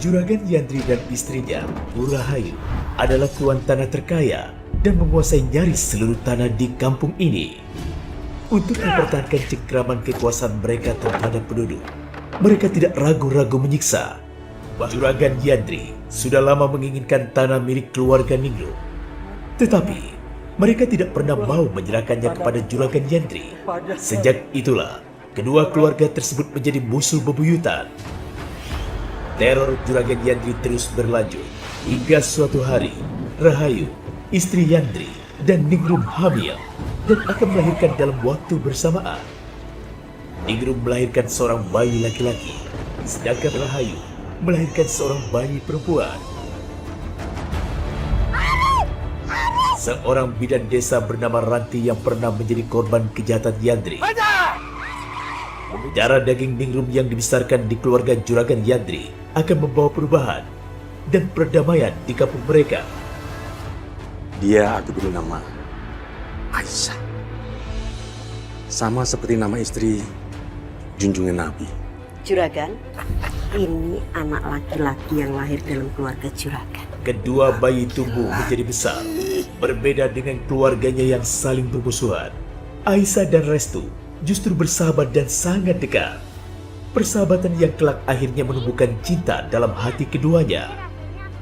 Juragan Yandri dan istrinya, Rahayu, adalah tuan tanah terkaya dan menguasai nyaris seluruh tanah di kampung ini. Untuk mempertahankan cengkraman kekuasaan mereka terhadap penduduk, mereka tidak ragu-ragu menyiksa. Juragan Yandri sudah lama menginginkan tanah milik keluarga Ningrum. Tetapi, mereka tidak pernah mau menyerahkannya kepada Juragan Yandri. Sejak itulah, kedua keluarga tersebut menjadi musuh bebuyutan. Teror Juragan Yandri terus berlanjut hingga suatu hari Rahayu, istri Yandri, dan Ningrum hamil dan akan melahirkan dalam waktu bersamaan. Ningrum melahirkan seorang bayi laki-laki, sedangkan Rahayu melahirkan seorang bayi perempuan. Seorang bidan desa bernama Ranti yang pernah menjadi korban kejahatan Yandri. Darah daging Ningrum yang dibesarkan di keluarga Juragan Yandri akan membawa perubahan dan perdamaian di kampung mereka. Dia diberi nama Aisyah. Sama seperti nama istri junjungan Nabi. Juragan, ini anak laki-laki yang lahir dalam keluarga Juragan. Kedua bayi tumbuh menjadi besar, berbeda dengan keluarganya yang saling bermusuhan. Aisyah dan Restu justru bersahabat dan sangat dekat. Persahabatan yang kelak akhirnya menumbuhkan cinta dalam hati keduanya.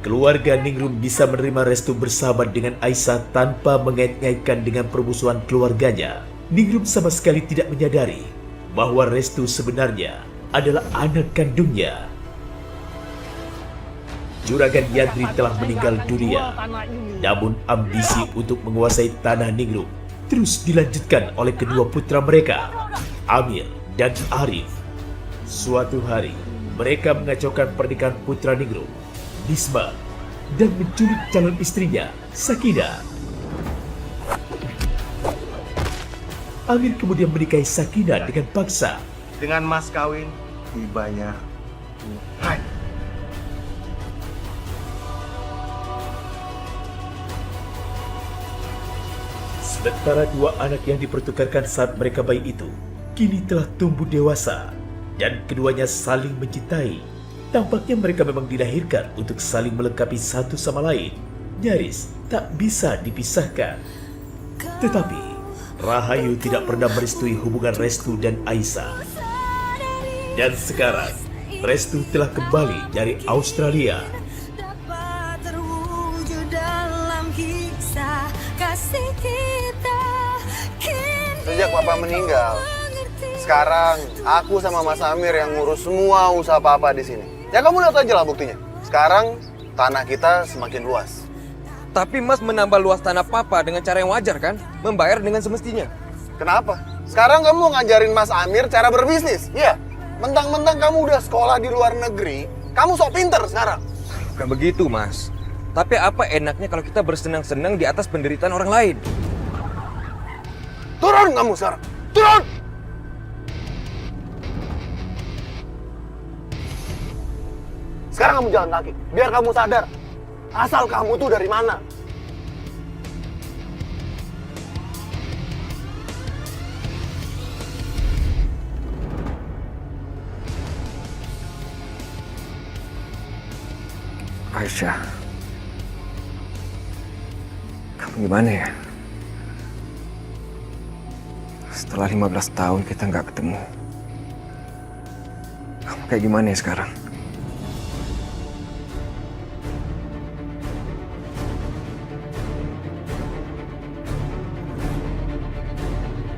Keluarga Ningrum bisa menerima Restu bersahabat dengan Aisyah tanpa mengait-ngaitkan dengan permusuhan keluarganya. Ningrum sama sekali tidak menyadari bahwa Restu sebenarnya adalah anak kandungnya. Juragan Yandri telah meninggal dunia, namun ambisi untuk menguasai tanah Ningrum terus dilanjutkan oleh kedua putra mereka, Amir dan Arif. Suatu hari, mereka mengacaukan pernikahan putra Ningrum, Nisma, dan menculik calon istrinya, Sakinah. Amir kemudian menikahi Sakinah dengan paksa. Dengan mas kawin, tibanya Tuhan. Sementara dua anak yang dipertukarkan saat mereka bayi itu, kini telah tumbuh dewasa, dan keduanya saling mencintai. Tampaknya mereka memang dilahirkan untuk saling melengkapi satu sama lain, nyaris tak bisa dipisahkan. Tetapi, Rahayu tidak pernah merestui hubungan Restu dan Aisyah. Dan sekarang, Restu telah kembali dari Australia. Sejak papa meninggal, sekarang aku sama Mas Amir yang ngurus semua usaha papa di sini. Ya kamu lihat aja lah buktinya. Sekarang tanah kita semakin luas. Tapi Mas menambah luas tanah papa dengan cara yang wajar kan? Membayar dengan semestinya. Kenapa? Sekarang kamu mau ngajarin Mas Amir cara berbisnis? Iya. Mentang-mentang kamu udah sekolah di luar negeri, kamu sok pinter sekarang. Bukan begitu, Mas. Tapi apa enaknya kalau kita bersenang-senang di atas penderitaan orang lain? Turun kamu sekarang. Turun! Sekarang kamu jalan kaki, biar kamu sadar. Asal kamu tuh dari mana? Aisyah, kamu gimana ya? Setelah 15 tahun kita nggak ketemu. Kamu kayak gimana ya sekarang?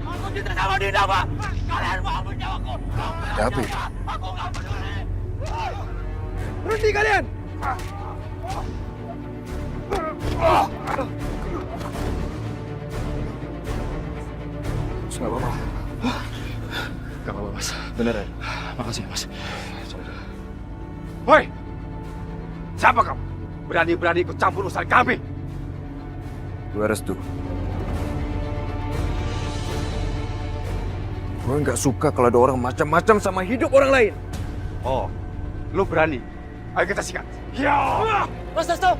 Aku cinta sama Dinda, Pak. Kalian mau ambil nyawaku. Ada apa itu? Aku nggak peduli. Berhenti kalian! Nggak apa-apa. Nggak apa-apa, Mas. Beneran. Makasih, Mas. Woi! Siapa kamu? Berani-berani ikut campur urusan kami. Gue Restu. Gue nggak suka kalau ada orang macam-macam sama hidup orang lain. Oh, lu berani? Ayo kita sikat. Ya! Mas Restu!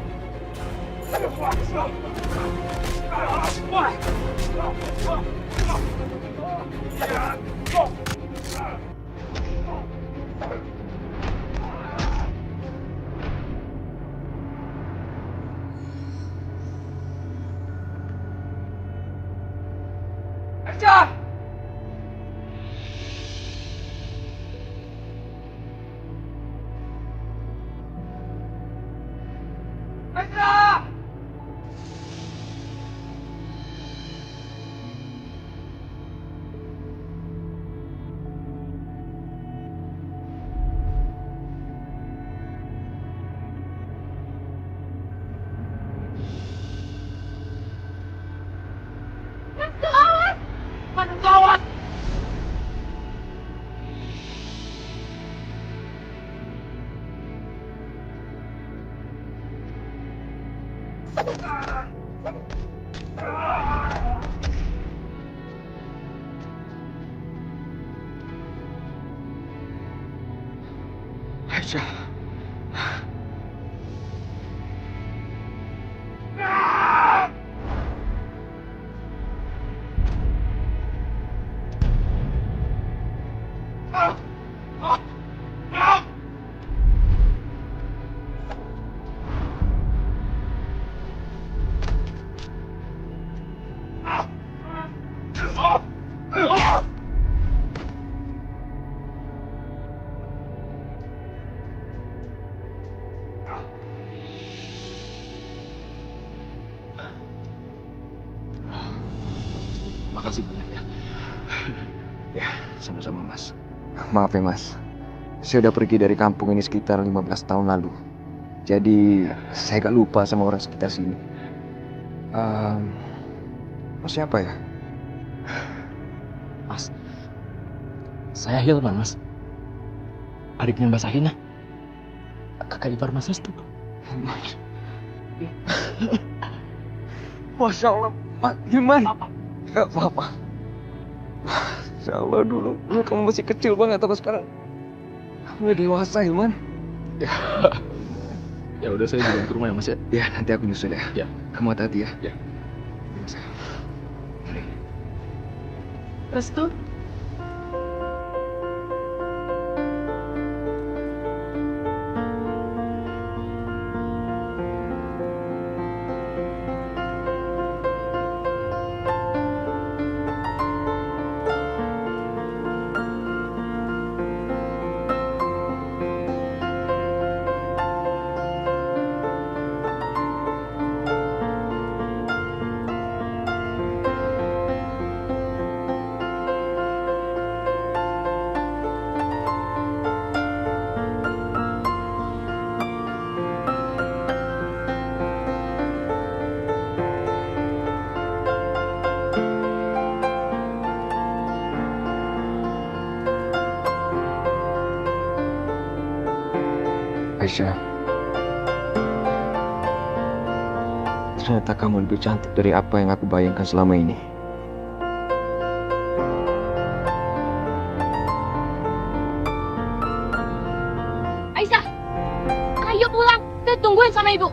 Aisyah! Aisyah! Gawat! Mana gawat? Aisyah. Makasih banyak ya. Ya, sama-sama Mas. Maaf ya Mas, saya udah pergi dari kampung ini sekitar 15 tahun lalu. Jadi saya gak lupa sama orang sekitar sini. Mas siapa ya? Mas, saya Hilman, Mas. Adiknya Mbak Sakina. Kakak ipar Mas Restu. Masya Allah, Mas Hilman. Gak apa-apa. Insya Allah dulu kamu masih kecil banget, tapi sekarang kamu udah dewasa, Hilman. Ya udah, saya jalan ke rumah ya, Mas ya. Ya, nanti aku nyusul ya. Ya. Kamu hati-hati ya. Ya. Restu? Aisyah, ternyata kamu lebih cantik dari apa yang aku bayangkan selama ini. Aisyah! Ayo pulang! Kita tungguin sama ibu.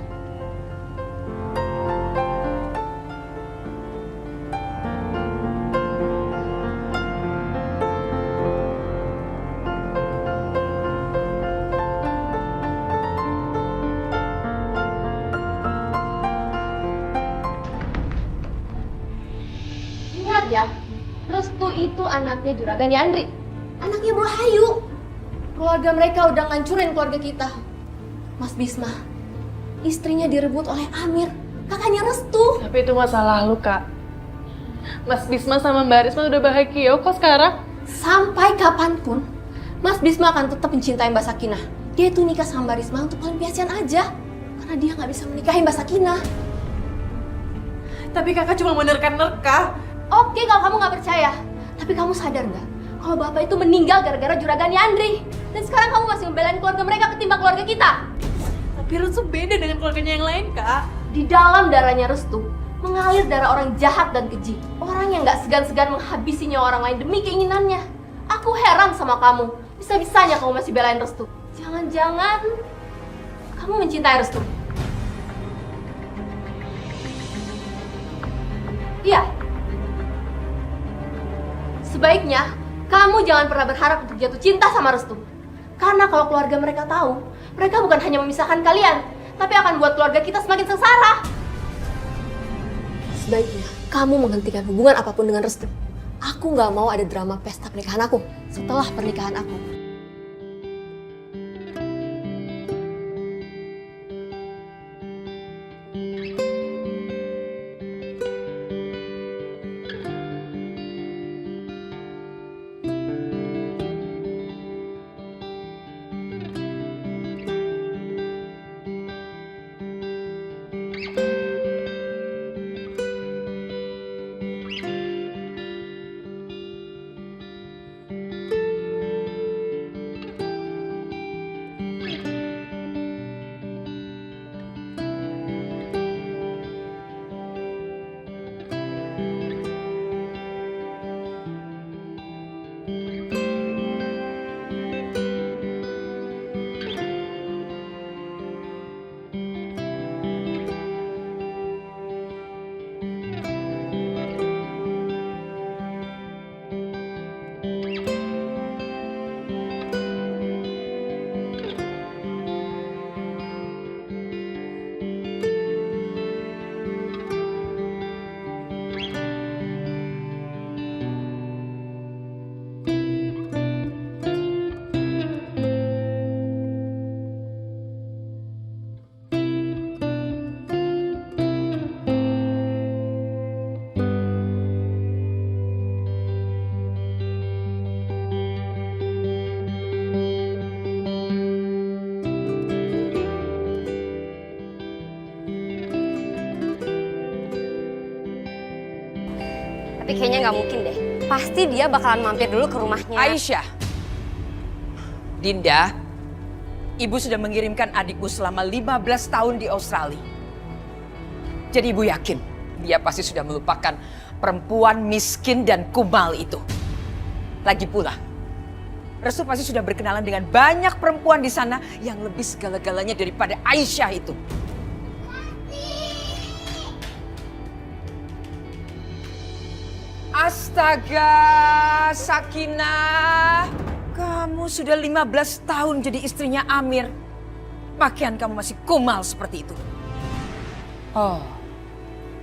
Ingat ya, Restu itu anaknya Juragan Yandri. Anaknya Bro Hayu. Keluarga mereka udah ngancurin keluarga kita. Mas Bisma, istrinya direbut oleh Amir, kakaknya Restu. Tapi itu masa lalu, Kak. Mas Bisma sama Mbak Risma udah bahagia kok sekarang. Sampai kapanpun, Mas Bisma akan tetap mencintai Mbak Sakinah. Dia itu nikah sama Mbak Risma untuk pelampiasan aja. Karena dia nggak bisa menikahi Mbak Sakinah. Tapi kakak cuma menerka-nerka. Oke, kalau kamu nggak percaya. Tapi kamu sadar nggak? Kalau bapak itu meninggal gara-gara Juragan Yandri. Dan sekarang kamu masih membelain keluarga mereka ketimbang keluarga kita. Tapi Restu beda dengan keluarganya yang lain, Kak. Di dalam darahnya Restu mengalir darah orang jahat dan keji. Orang yang nggak segan-segan menghabisi nyawa orang lain demi keinginannya. Aku heran sama kamu. Bisa-bisanya kamu masih belain Restu. Jangan-jangan kamu mencintai Restu. Iya. Sebaiknya kamu jangan pernah berharap untuk jatuh cinta sama Restu. Karena kalau keluarga mereka tahu, mereka bukan hanya memisahkan kalian, tapi akan buat keluarga kita semakin sengsara. Sebaiknya kamu menghentikan hubungan apapun dengan Restu. Aku nggak mau ada drama pesta pernikahan aku setelah pernikahan aku. Tapi kayaknya nggak mungkin deh. Pasti dia bakalan mampir dulu ke rumahnya. Aisyah, Dinda, ibu sudah mengirimkan adikku selama 15 tahun di Australia. Jadi ibu yakin dia pasti sudah melupakan perempuan miskin dan kumal itu. Lagi pula, Restu pasti sudah berkenalan dengan banyak perempuan di sana yang lebih segala-galanya daripada Aisyah itu. Astaga, Sakinah, kamu sudah 15 tahun jadi istrinya Amir. Pakaian kamu masih kumal seperti itu. Oh,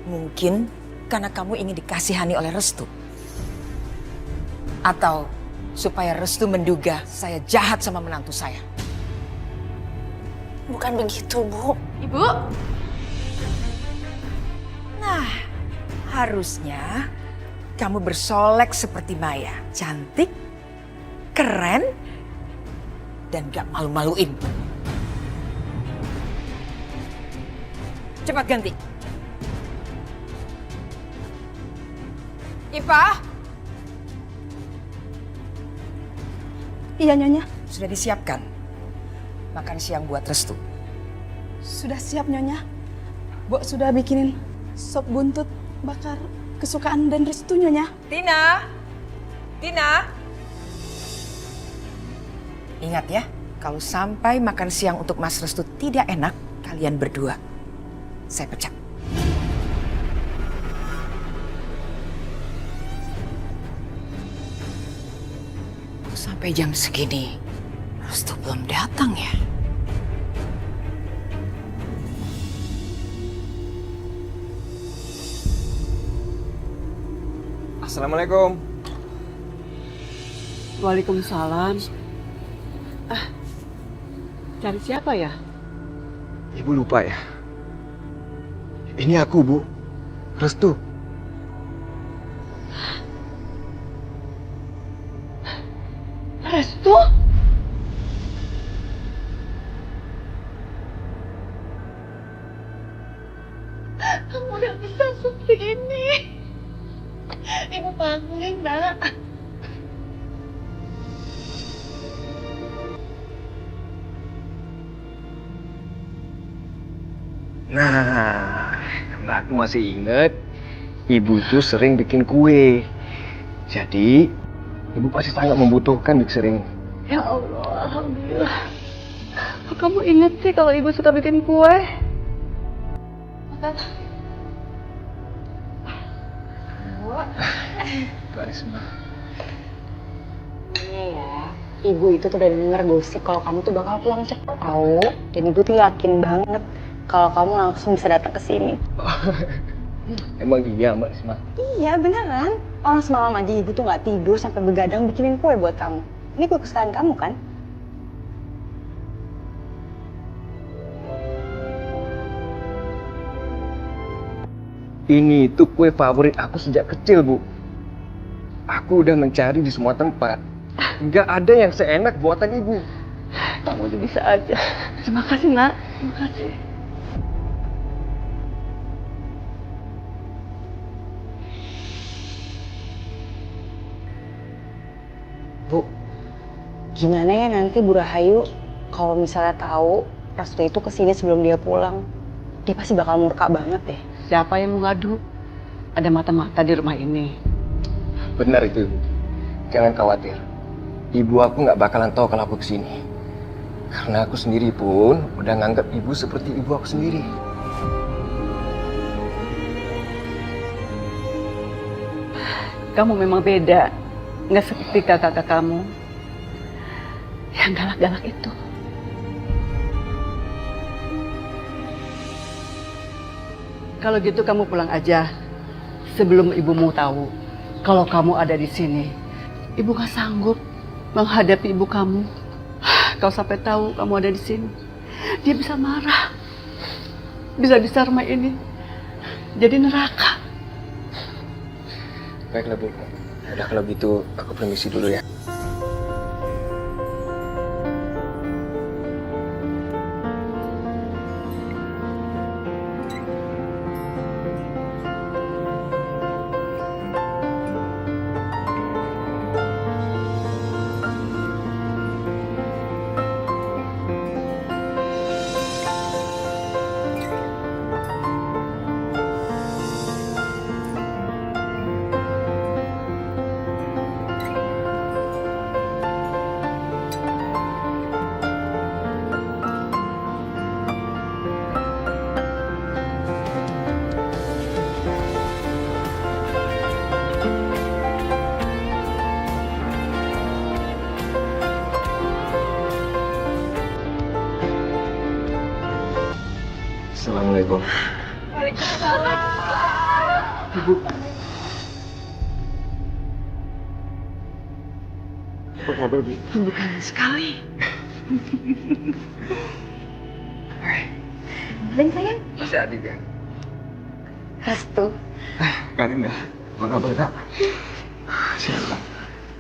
mungkin karena kamu ingin dikasihani oleh Restu. Atau supaya Restu menduga saya jahat sama menantu saya. Bukan begitu, Bu. Ibu? Nah, harusnya kamu bersolek seperti Maya. Cantik, keren, dan gak malu-maluin. Cepat ganti. Ipah? Iya, Nyonya. Sudah disiapkan makan siang buat Restu. Sudah siap, Nyonya. Bo sudah bikinin sop buntut bakar kesukaan dan Restu, Nyonya. Tina! Tina! Ingat ya, kalau sampai makan siang untuk Mas Restu tidak enak, kalian berdua saya pecat. Sampai jam segini, Restu belum datang ya? Assalamualaikum. Waalaikumsalam. Cari siapa ya? Ibu lupa ya? Ini aku, Bu. Restu. Restu? Kamu udah bisa seperti ini. Ibu panggilin, Nak. Nah, aku masih inget. Ibu tuh sering bikin kue. Jadi, ibu pasti sangat membutuhkan mixer ini. Ya Allah, alhamdulillah. Kok kamu inget sih kalau ibu suka bikin kue? Makan. Karisma. Iya, ibu itu tuh udah denger gosip kalau kamu tuh bakal pulang cepet tahu. Dan ibu tuh yakin banget kalau kamu langsung bisa datang ke sini. Emang iya Mbak Risma? Iya beneran. Orang semalam aja ibu tuh nggak tidur sampai begadang bikinin kue buat kamu. Ini kue kesukaan kamu kan? Ini itu kue favorit aku sejak kecil, Bu. Aku udah mencari di semua tempat. Nggak ada yang seenak buatan ibu. Kamu tuh bisa aja. Terima kasih, Nak. Terima kasih. Bu, gimana ya nanti Bu Rahayu kalau misalnya tahu Restu itu kesini sebelum dia pulang? Dia pasti bakal murka banget deh. Siapa yang mau ngadu? Ada mata-mata di rumah ini. Benar itu, Ibu. Jangan khawatir. Ibu aku nggak bakalan tahu kalau aku kesini. Karena aku sendiri pun udah nganggap ibu seperti ibu aku sendiri. Kamu memang beda. Nggak seperti kakak-kakak kamu yang galak-galak itu. Kalau gitu kamu pulang aja sebelum ibumu tahu kalau kamu ada di sini. Ibu nggak sanggup menghadapi ibu kamu. Kalau sampai tahu kamu ada di sini, dia bisa marah. Bisa-bisa rumah ini jadi neraka. Baiklah, Bu. Udah kalau gitu aku permisi dulu ya. Assalamualaikum. Waalaikumsalam. Ibu. Apa kabar, Bu? Bukan sekali. Dan sayang, Masih adik ya? Restu. Karin ya? Apa kabar, Kak? Siapa?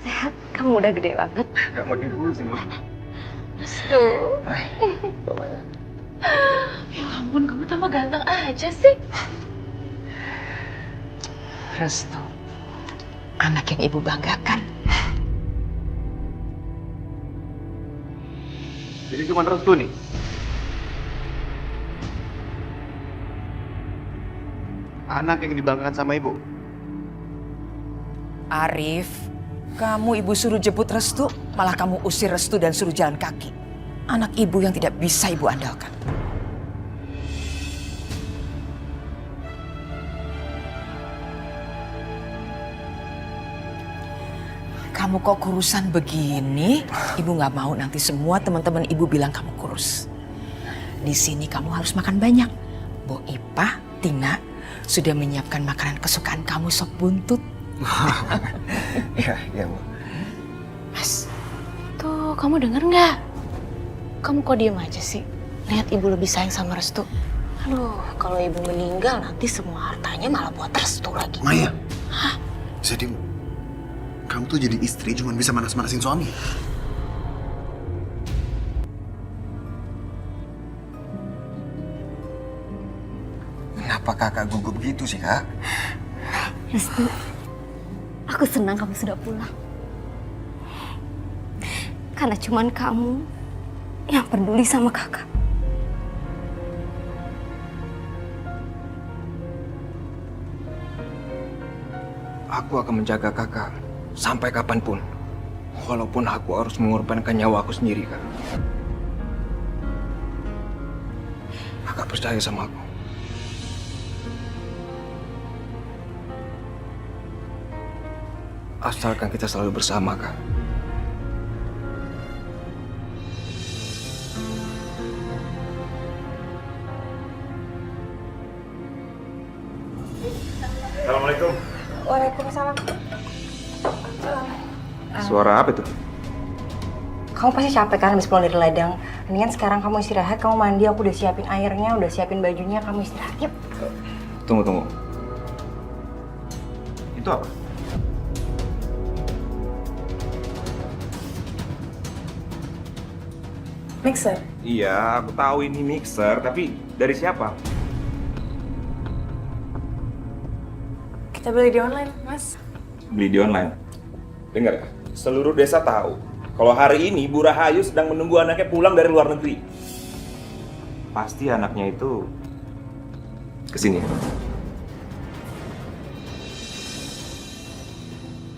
Sehat, kamu udah gede banget. Gak mau dulu sih, Bu. Restu. Ya ampun, kamu tambah ganteng aja sih. Restu, anak yang ibu banggakan. Jadi cuma Restu nih? Anak yang dibanggakan sama ibu? Arif, kamu ibu suruh jemput Restu, malah kamu usir Restu dan suruh jalan kaki. Anak ibu yang tidak bisa ibu andalkan. Kamu kok kurusan begini? Ibu nggak mau nanti semua teman-teman ibu bilang kamu kurus. Di sini kamu harus makan banyak. Bu Ipah, Tina sudah menyiapkan makanan kesukaan kamu, sop buntut. Iya, Bu. Mas, tuh kamu denger nggak? Kamu kok diem aja sih? Lihat ibu lebih sayang sama Restu. Aduh, kalau ibu meninggal nanti semua hartanya malah buat Restu lagi. Maya. Hah? Jadi kamu tuh jadi istri cuma bisa manas-manasin suami. Kenapa kakak gugup gitu sih, Kak? Restu, aku senang kamu sudah pulang. Karena cuman kamu yang peduli sama kakak. Aku akan menjaga kakak sampai kapanpun. Walaupun aku harus mengorbankan nyawa aku sendiri, Kak. Kakak percaya sama aku. Asalkan kita selalu bersama, Kak. Assalamualaikum. Waalaikumsalam. Suara apa itu? Kamu pasti capek kan habis pulang dari ladang. Mendingan sekarang kamu istirahat, kamu mandi, aku udah siapin airnya, udah siapin bajunya, kamu istirahat. Yuk. Tunggu. Itu apa? Mixer. Iya, aku tahu ini mixer, tapi dari siapa? Kita beli di online, Mas. Beli di online. Dengar ya, seluruh desa tahu kalau hari ini Bu Rahayu sedang menunggu anaknya pulang dari luar negeri. Pasti anaknya itu kesini.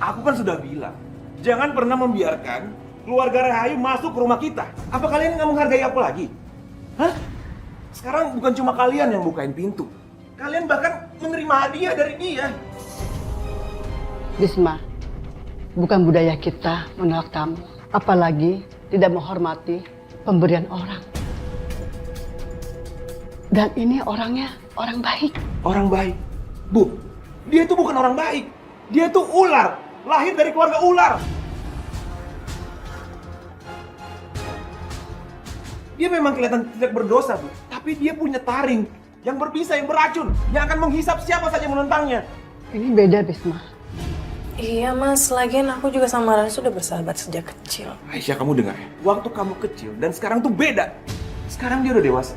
Aku kan sudah bilang, jangan pernah membiarkan keluarga Rahayu masuk ke rumah kita. Apa kalian nggak menghargai aku lagi? Hah? Sekarang bukan cuma kalian yang bukain pintu. Kalian bahkan menerima hadiah dari dia. Bisma, bukan budaya kita menolak tamu. Apalagi tidak menghormati pemberian orang. Dan ini orangnya orang baik. Orang baik? Bu, dia itu bukan orang baik. Dia itu ular. Lahir dari keluarga ular. Dia memang kelihatan tidak berdosa, Bu. Tapi dia punya taring yang berbisa, yang beracun. Yang akan menghisap siapa saja yang menentangnya. Ini beda, Bisma. Iya, Mas. Lagian aku juga sama Rara sudah bersahabat sejak kecil. Aisyah, kamu dengar ya? Waktu kamu kecil dan sekarang tuh beda. Sekarang dia udah dewasa.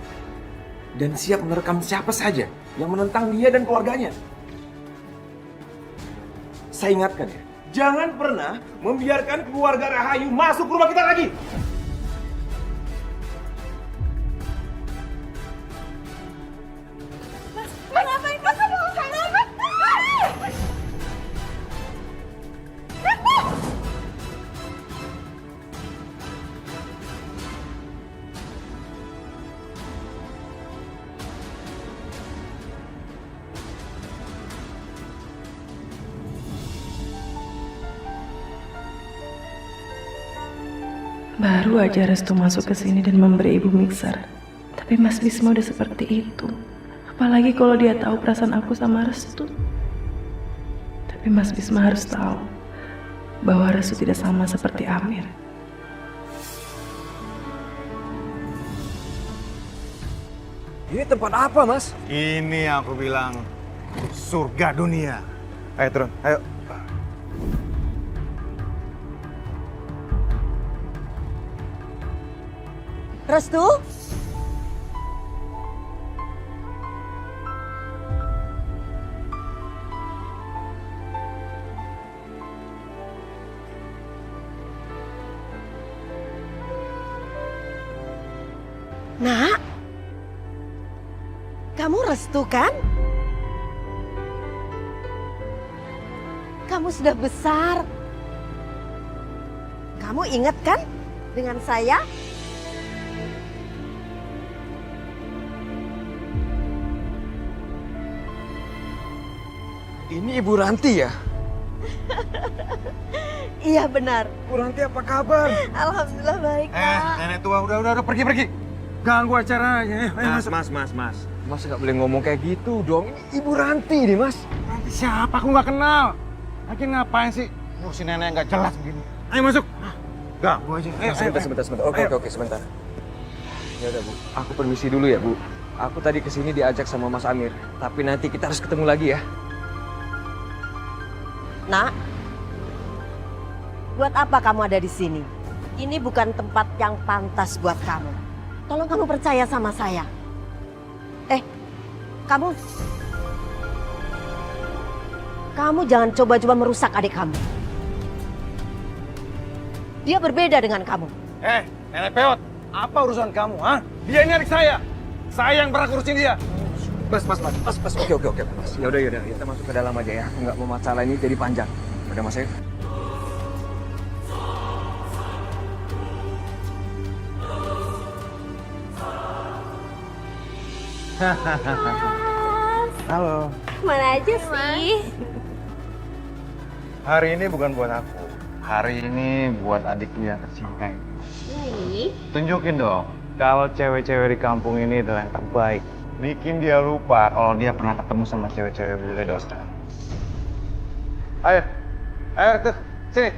Dan siap menerkam siapa saja yang menentang dia dan keluarganya. Saya ingatkan ya, jangan pernah membiarkan keluarga Rahayu masuk ke rumah kita lagi. Baru aja Restu masuk ke sini dan memberi ibu mixer. Tapi Mas Bisma udah seperti itu. Apalagi kalau dia tahu perasaan aku sama Restu. Tapi Mas Bisma harus tahu bahwa Restu tidak sama seperti Amir. Ini tempat apa, Mas? Ini yang aku bilang surga dunia. Ayo turun, ayo. Restu? Nak? Kamu Restu kan? Kamu sudah besar. Kamu ingat kan dengan saya? Ini Ibu Ranti ya? Iya benar. Bu Ranti apa kabar? Alhamdulillah baik, Kak. Nenek tua udah pergi. Ganggu acaranya. Mas. Mas nggak boleh ngomong kayak gitu dong. Ini Ibu Ranti nih, Mas. Ranti siapa? Aku nggak kenal. Lagi ngapain sih? Ngurusin nenek nggak jelas begini. Ayo masuk. Ganggu aja. Ayo, Sebentar. Oke, sebentar. Ya udah, Bu. Aku permisi dulu ya, Bu. Aku tadi kesini diajak sama Mas Amir. Tapi nanti kita harus ketemu lagi ya. Nak, buat apa kamu ada di sini? Ini bukan tempat yang pantas buat kamu. Tolong kamu percaya sama saya. Kamu jangan coba-coba merusak adik kamu. Dia berbeda dengan kamu. Nenek peot. Apa urusan kamu, ha? Dia ini adik saya. Saya yang pernah ngurusin dia. Mas. Oke, Mas. Ya udah. Kita masuk ke dalam aja ya. Aku nggak mau masalah ini jadi panjang. Udah, Mas ya. Halo. Mana aja sih? Hari ini bukan buat aku. Hari ini buat adikku yang kecil. Tunjukin dong. Kalau cewek-cewek di kampung ini adalah yang terbaik. Bikin dia lupa kalau dia pernah ketemu sama cewek-cewek bule dosa. Ayo, ayo tuh, sini.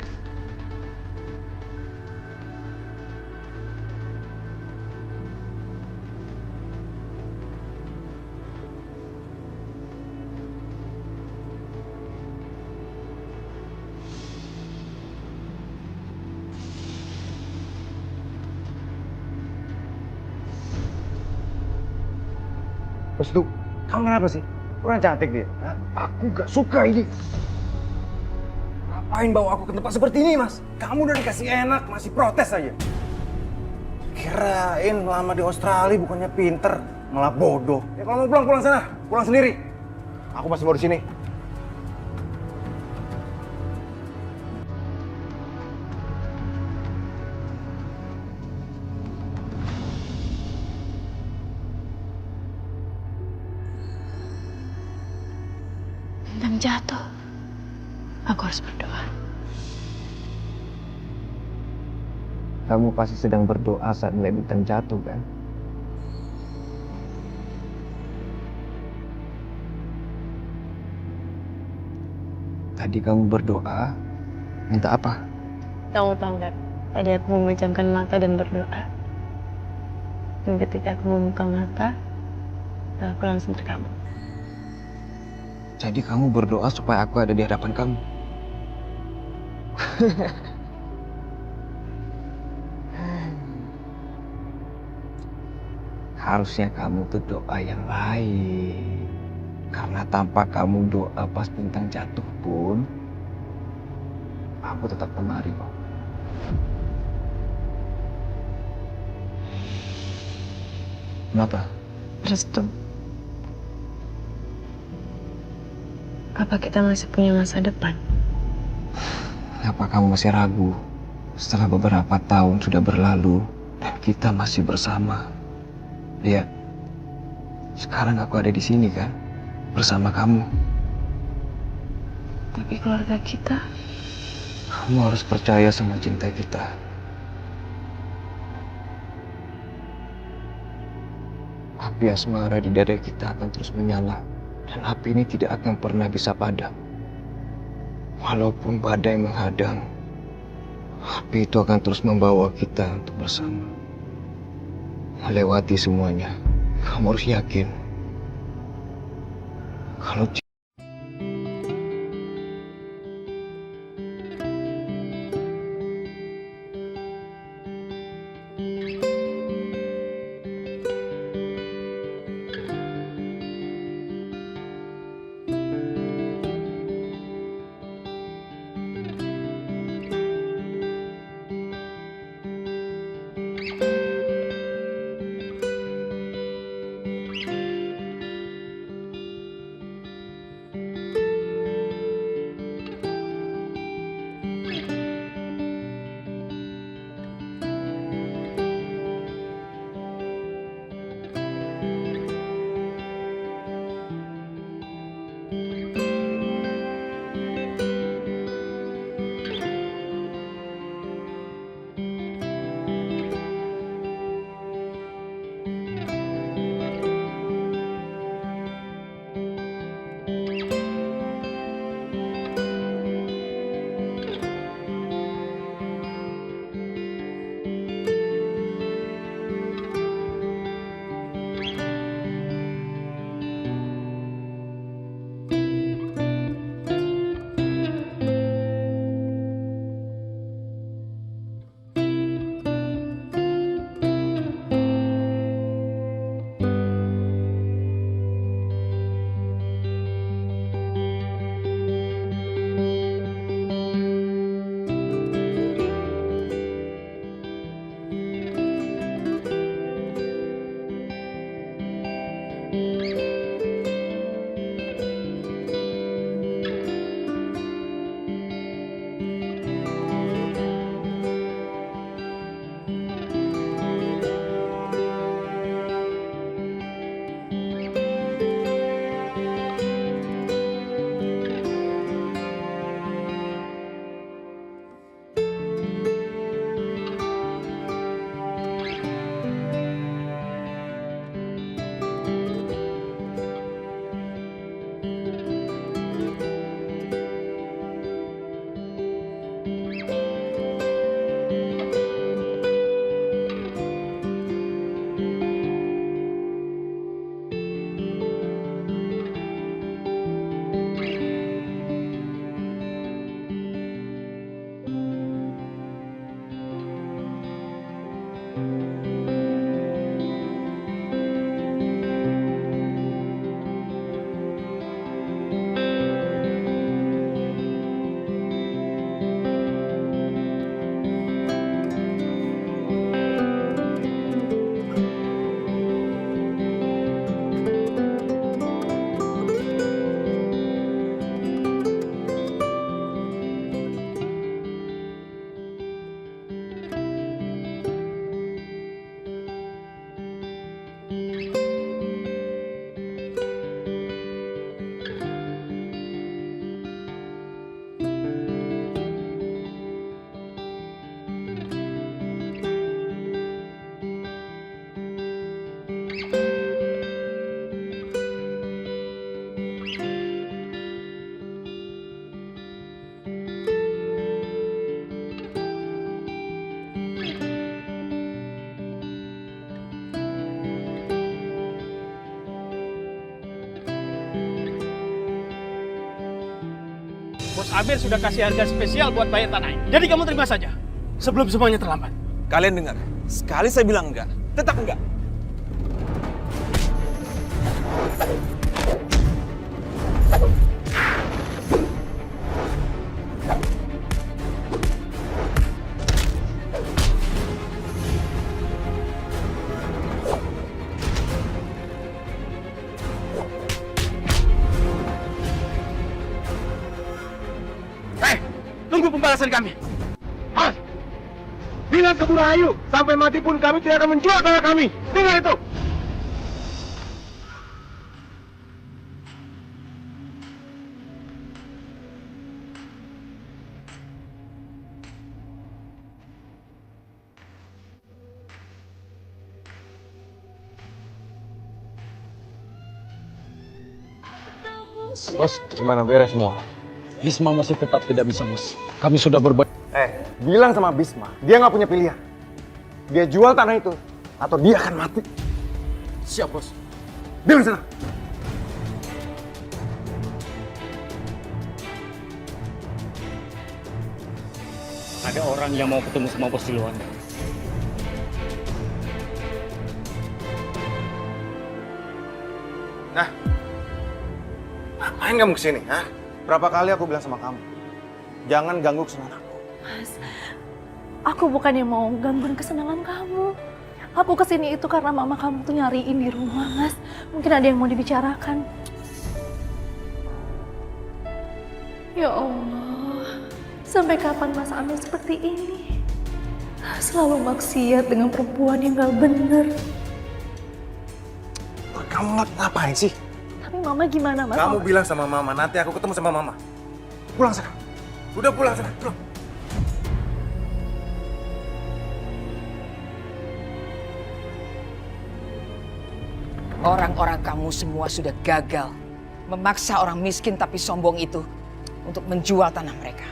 Restu, kamu kenapa sih? Kurang cantik dia. Hah? Aku gak suka ini. Ngapain bawa aku ke tempat seperti ini, Mas? Kamu udah dikasih enak, masih protes aja. Kirain lama di Australia bukannya pinter, malah bodoh. Ya kalau mau pulang, pulang sana. Pulang sendiri. Aku masih mau di sini. Bintang jatuh. Aku harus berdoa. Kamu pasti sedang berdoa saat melihat bintang jatuh, kan? Tadi kamu berdoa, minta apa? Kamu tahu nggak? Tadi aku memejamkan mata dan berdoa. Dan ketika aku membuka mata, aku langsung terkabur. Jadi kamu berdoa supaya aku ada di hadapan kamu. Harusnya kamu tuh doa yang lain. Karena tanpa kamu doa pas bintang jatuh pun, aku tetap kemari kok. Kenapa? Restu. Apa kita masih punya masa depan? Apa kamu masih ragu? Setelah beberapa tahun sudah berlalu dan kita masih bersama. Lihat, sekarang aku ada di sini kan, bersama kamu. Tapi keluarga kita, Kamu harus percaya sama cinta kita. Api asmara di dada kita akan terus menyala. Dan api ini tidak akan pernah bisa padam. Walaupun badai menghadang, api itu akan terus membawa kita untuk bersama. Melewati semuanya. Kamu harus yakin. Kalau Bos Amir sudah kasih harga spesial buat bayar tanah ini. Jadi kamu terima saja, sebelum semuanya terlambat. Kalian dengar, sekali saya bilang enggak, tetap enggak. Tunggu pembalasan kami. Mas, bilang ke Bu Rahayu, sampai mati pun kami tidak akan menjual tanah kami. Dengar itu. Bos, gimana beres semua? Bisma masih tetap tidak bisa, bos. Kami sudah berbuat. Bilang sama Bisma, dia nggak punya pilihan. Dia jual tanah itu, atau dia akan mati. Siap, bos. Bilang sana. Ada orang yang mau ketemu sama bos di luar. Nah, ngapain kamu kesini, ha? Berapa kali aku bilang sama kamu, jangan ganggu kesenangan aku. Mas, aku bukannya mau gangguin kesenangan kamu. Aku kesini itu karena mama kamu tuh nyariin di rumah, Mas. Mungkin ada yang mau dibicarakan. Ya Allah, sampai kapan Mas Amir seperti ini? Selalu maksiat dengan perempuan yang gak bener. Kamu ngapain sih? Tapi mama gimana, Mas? Kamu bilang sama mama, nanti aku ketemu sama mama. Pulang sana. Udah pulang sana, pulang. Orang-orang kamu semua sudah gagal memaksa orang miskin tapi sombong itu untuk menjual tanah mereka.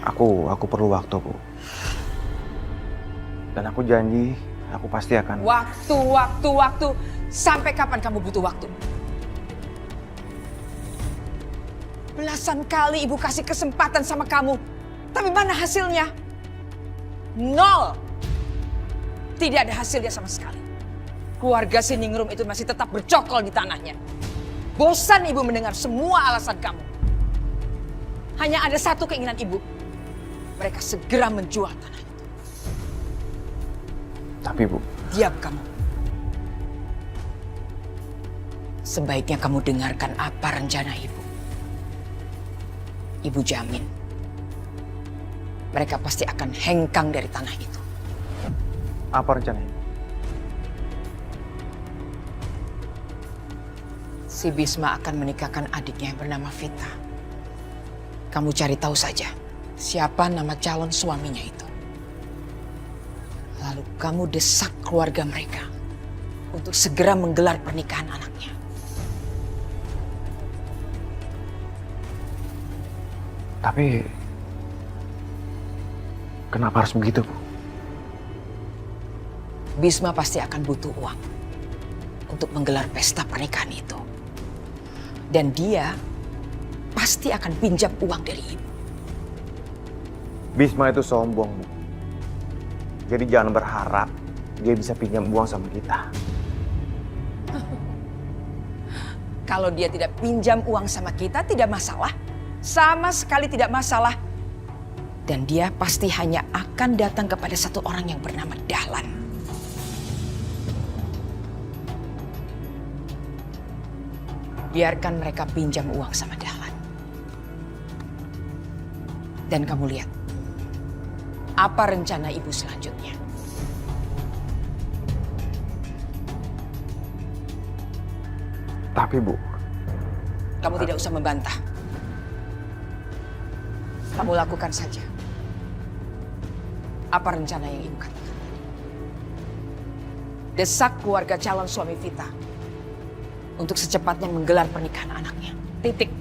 Aku perlu waktu, Bu. Dan aku janji, aku pasti akan... Waktu. Sampai kapan kamu butuh waktu? Belasan kali ibu kasih kesempatan sama kamu. Tapi mana hasilnya? Nol. Tidak ada hasilnya sama sekali. Keluarga Siningrum itu masih tetap bercokol di tanahnya. Bosan ibu mendengar semua alasan kamu. Hanya ada satu keinginan ibu. Mereka segera menjual tanah itu. Tapi, Bu... Diam kamu. Sebaiknya kamu dengarkan apa rencana ibu. Ibu jamin, mereka pasti akan hengkang dari tanah itu. Apa rencananya? Si Bisma akan menikahkan adiknya yang bernama Vita. Kamu cari tahu saja siapa nama calon suaminya itu. Lalu kamu desak keluarga mereka untuk segera menggelar pernikahan anaknya. Tapi... kenapa harus begitu, Bu? Bisma pasti akan butuh uang untuk menggelar pesta pernikahan itu. Dan dia pasti akan pinjam uang dari ibu. Bisma itu sombong, Bu. Jadi jangan berharap dia bisa pinjam uang sama kita. Kalau dia tidak pinjam uang sama kita, tidak masalah. Sama sekali tidak masalah. Dan dia pasti hanya akan datang kepada satu orang yang bernama Dahlan. Biarkan mereka pinjam uang sama Dahlan. Dan kamu lihat, apa rencana ibu selanjutnya. Tapi, Bu... Kamu tidak usah membantah. Kamu lakukan saja apa rencana yang ibu katakan. Desak keluarga calon suami Vita untuk secepatnya menggelar pernikahan anaknya. Titik.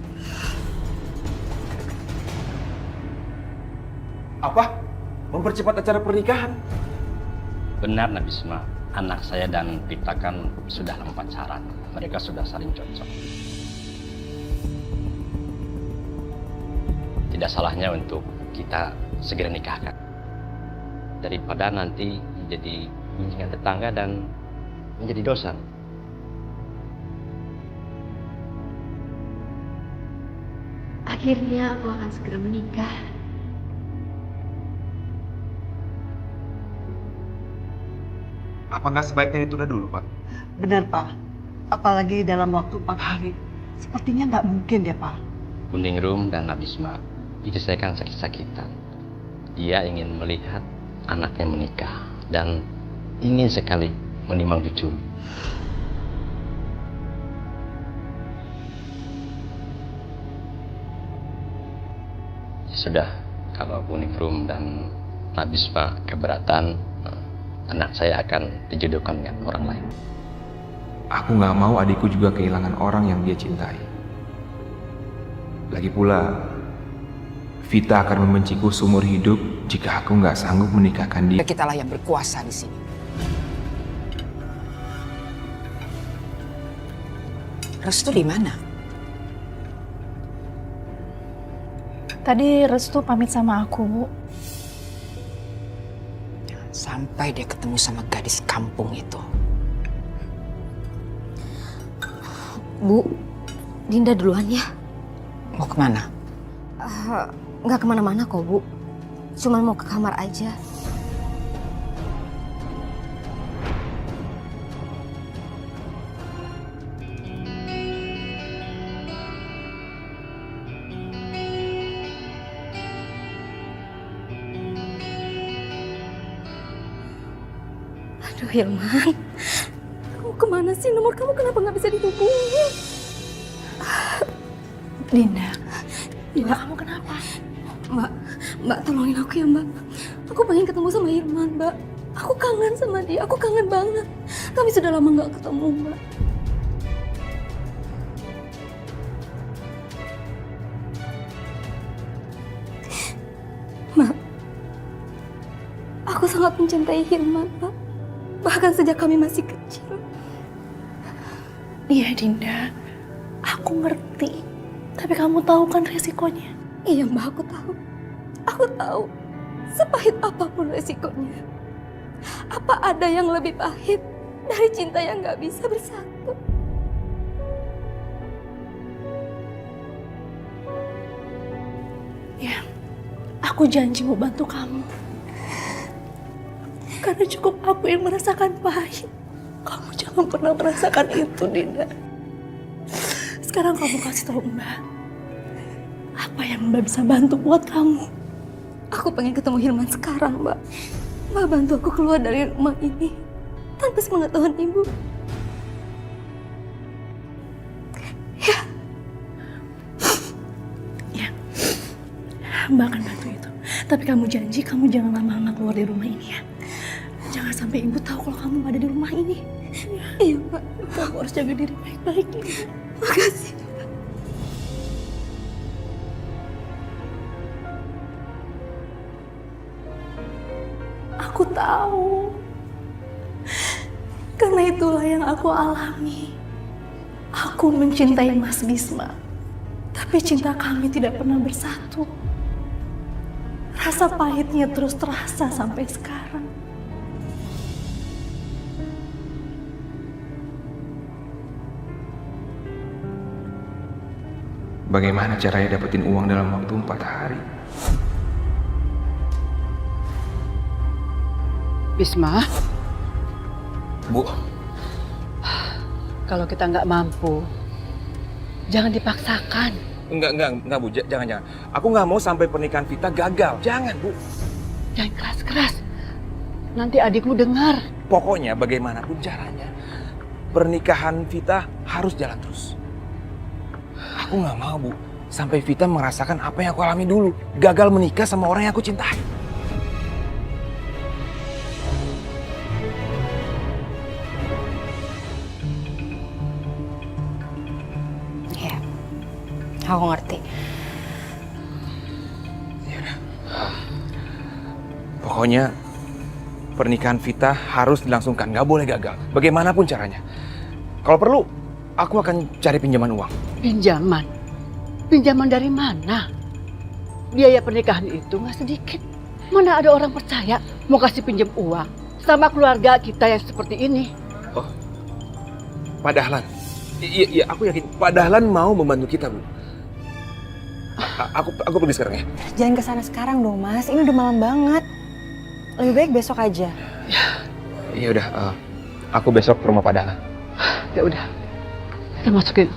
Apa? Mempercepat acara pernikahan? Benar, Nabisma. Anak saya dan Vita kan sudah lama pacaran. Mereka sudah saling cocok. tidak salahnya untuk kita segera nikahkan. Daripada nanti menjadi gunjingan tetangga dan menjadi dosa. Akhirnya aku akan segera menikah. Apa nggak sebaiknya ditunda dulu, Pak? Benar, Pak. Apalagi dalam waktu 4 hari. Sepertinya nggak mungkin ya, Pak. Kuningrum dan Nabisma diselesaikan sakit-sakitan. Dia ingin melihat anaknya menikah dan ingin sekali menimang cucu. Ya sudah, kalau Kuningrum dan Nabisma keberatan, anak saya akan dijodohkan dengan orang lain. Aku nggak mau adikku juga kehilangan orang yang dia cintai. Lagi pula, Vita akan membenciku seumur hidup jika aku nggak sanggup menikahkan dia. Kitalah yang berkuasa di sini. Restu di mana? Tadi Restu pamit sama aku, Bu. Sampai dia ketemu sama gadis kampung itu. Bu, Dinda duluan ya. Mau kemana? Nggak kemana-mana kok, Bu. Cuma mau ke kamar aja. Aduh, Hilman. Kamu kemana sih? Nomor kamu kenapa nggak bisa dihubungi? Dinda, kamu kenapa? Mbak tolongin aku ya, Mbak. Aku pengen ketemu sama Hilman, Mbak. Aku kangen sama dia, aku kangen banget. Kami sudah lama nggak ketemu, Mbak. Mbak, aku sangat mencintai Hilman, Mbak. Bahkan sejak kami masih kecil. Iya, Dinda. Aku ngerti. Tapi kamu tahu kan resikonya? Iya, Mbak, aku tahu. Aku tahu. Sepahit apapun resikonya. Apa ada yang lebih pahit dari cinta yang gak bisa bersatu? Ya, aku janji mau bantu kamu. Karena cukup aku yang merasakan pahit. Kamu jangan pernah merasakan itu, Dinda. Sekarang kamu kasih tahu Mbak. Apa yang Mbak bisa bantu buat kamu? Aku pengen ketemu Hilman sekarang, Mbak. Mbak bantu aku keluar dari rumah ini tanpa sepengetahuan Ibu. Ya, Mbak akan bantu itu. Tapi kamu janji kamu jangan lama-lama keluar dari rumah ini ya. Jangan sampai Ibu tahu kalau kamu ada di rumah ini. Iya, Mbak. Kamu harus jaga diri baik-baik. Makasih. Aku tahu. Karena itulah yang aku alami. Aku mencintai Mas Bisma. Tapi cinta kami tidak pernah bersatu. Rasa pahitnya terus terasa sampai sekarang. Bagaimana caranya dapetin uang dalam waktu 4 hari? Bisma, Bu, kalau kita nggak mampu, jangan dipaksakan. Enggak, Bu. Jangan. Aku nggak mau sampai pernikahan Vita gagal. Jangan, Bu. Jangan keras-keras. Nanti adikmu dengar. Pokoknya bagaimanapun caranya, pernikahan Vita harus jalan terus. Aku nggak mau, Bu, sampai Vita merasakan apa yang aku alami dulu. Gagal menikah sama orang yang aku cintai. Ya, aku ngerti. Pokoknya pernikahan Vita harus dilangsungkan, nggak boleh gagal. Bagaimanapun caranya. Kalau perlu, aku akan cari pinjaman uang. Pinjaman? Pinjaman dari mana? biaya pernikahan itu nggak sedikit. Mana ada orang percaya mau kasih pinjam uang sama keluarga kita yang seperti ini. Oh, Pak Dahlan. Iya, aku yakin Pak Dahlan mau membantu kita, Bu. Aku pergi sekarang ya. Jangan ke sana sekarang dong, Mas. Ini udah malam banget. Lebih baik besok aja. Ya udah, aku besok ke rumah Pak Dahlan. Ya udah, kita masukin.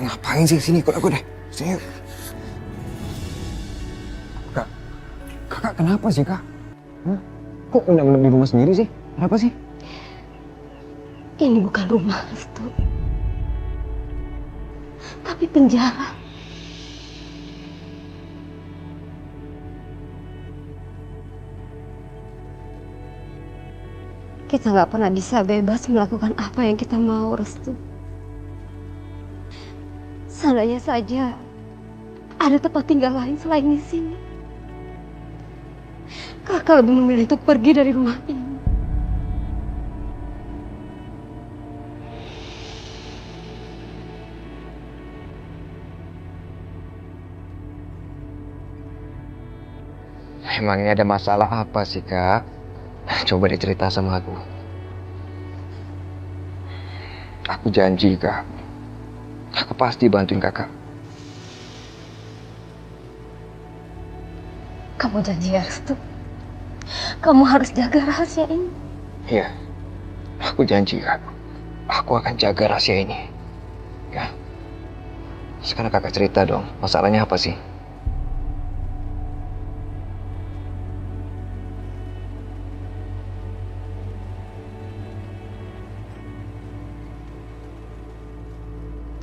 Ngapain sih sini? Ikut aku deh. Sini. Kakak kenapa sih, Kak? Hah? Kok nginep di rumah sendiri sih? Kenapa sih? Ini bukan rumah, Restu. Tapi penjara. Kita nggak pernah bisa bebas melakukan apa yang kita mau, Restu. Seandainya saja ada tempat tinggal lain selain di sini. Kakak lebih memilih untuk pergi dari rumah ini. Emangnya ada masalah apa sih, Kak? Coba deh cerita sama aku. Aku janji, Kak. Aku pasti bantuin kakak. Kamu janji ya, Restu? Kamu harus jaga rahasia ini. Iya, aku janji, Kak. Aku akan jaga rahasia ini. Ya. Sekarang kakak cerita dong, masalahnya apa sih?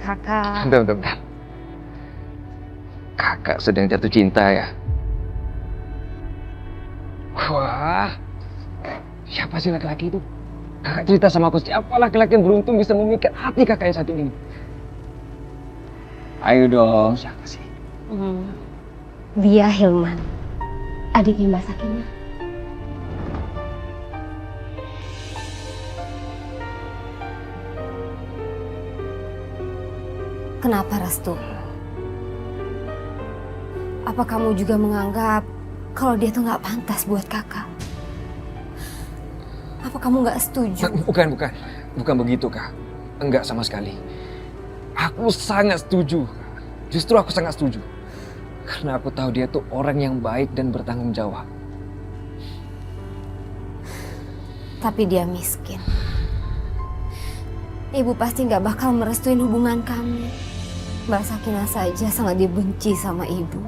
Kakak. Bentar. Kakak sedang jatuh cinta ya? Wah, siapa sih laki-laki itu? Kakak cerita sama aku, siapa laki-laki yang beruntung bisa memikat hati kakak yang satu ini? Ayo dong, siapa sih? Dia Hilman, adiknya Mbak Sakinah. Kenapa, Restu? Apa kamu juga menganggap kalau dia tuh nggak pantas buat kakak? Apa kamu nggak setuju? Bukan begitu, Kak. Enggak sama sekali. Aku sangat setuju. Justru aku sangat setuju. Karena aku tahu dia tuh orang yang baik dan bertanggung jawab. Tapi dia miskin. Ibu pasti nggak bakal merestuin hubungan kami. Mbak Sakinah saja sangat dibenci sama ibu.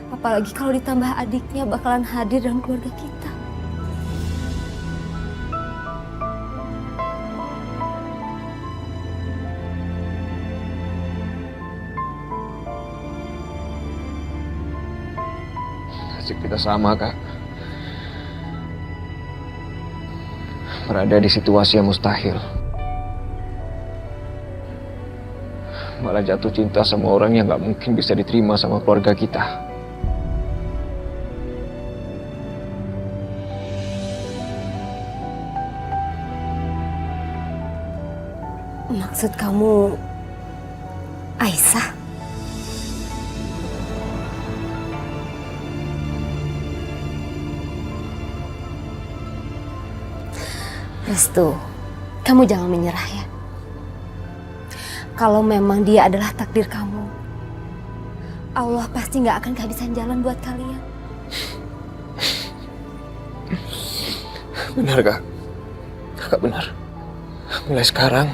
Apalagi kalau ditambah adiknya bakalan hadir dalam keluarga kita. Nasib kita sama, Kak. Berada di situasi yang mustahil. Malah jatuh cinta sama orang yang gak mungkin bisa diterima sama keluarga kita. Maksud kamu Aisyah? Restu, kamu jangan menyerah ya. Kalau memang dia adalah takdir kamu, Allah pasti nggak akan kehabisan jalan buat kalian. Benar, Kak. Kakak benar. Mulai sekarang,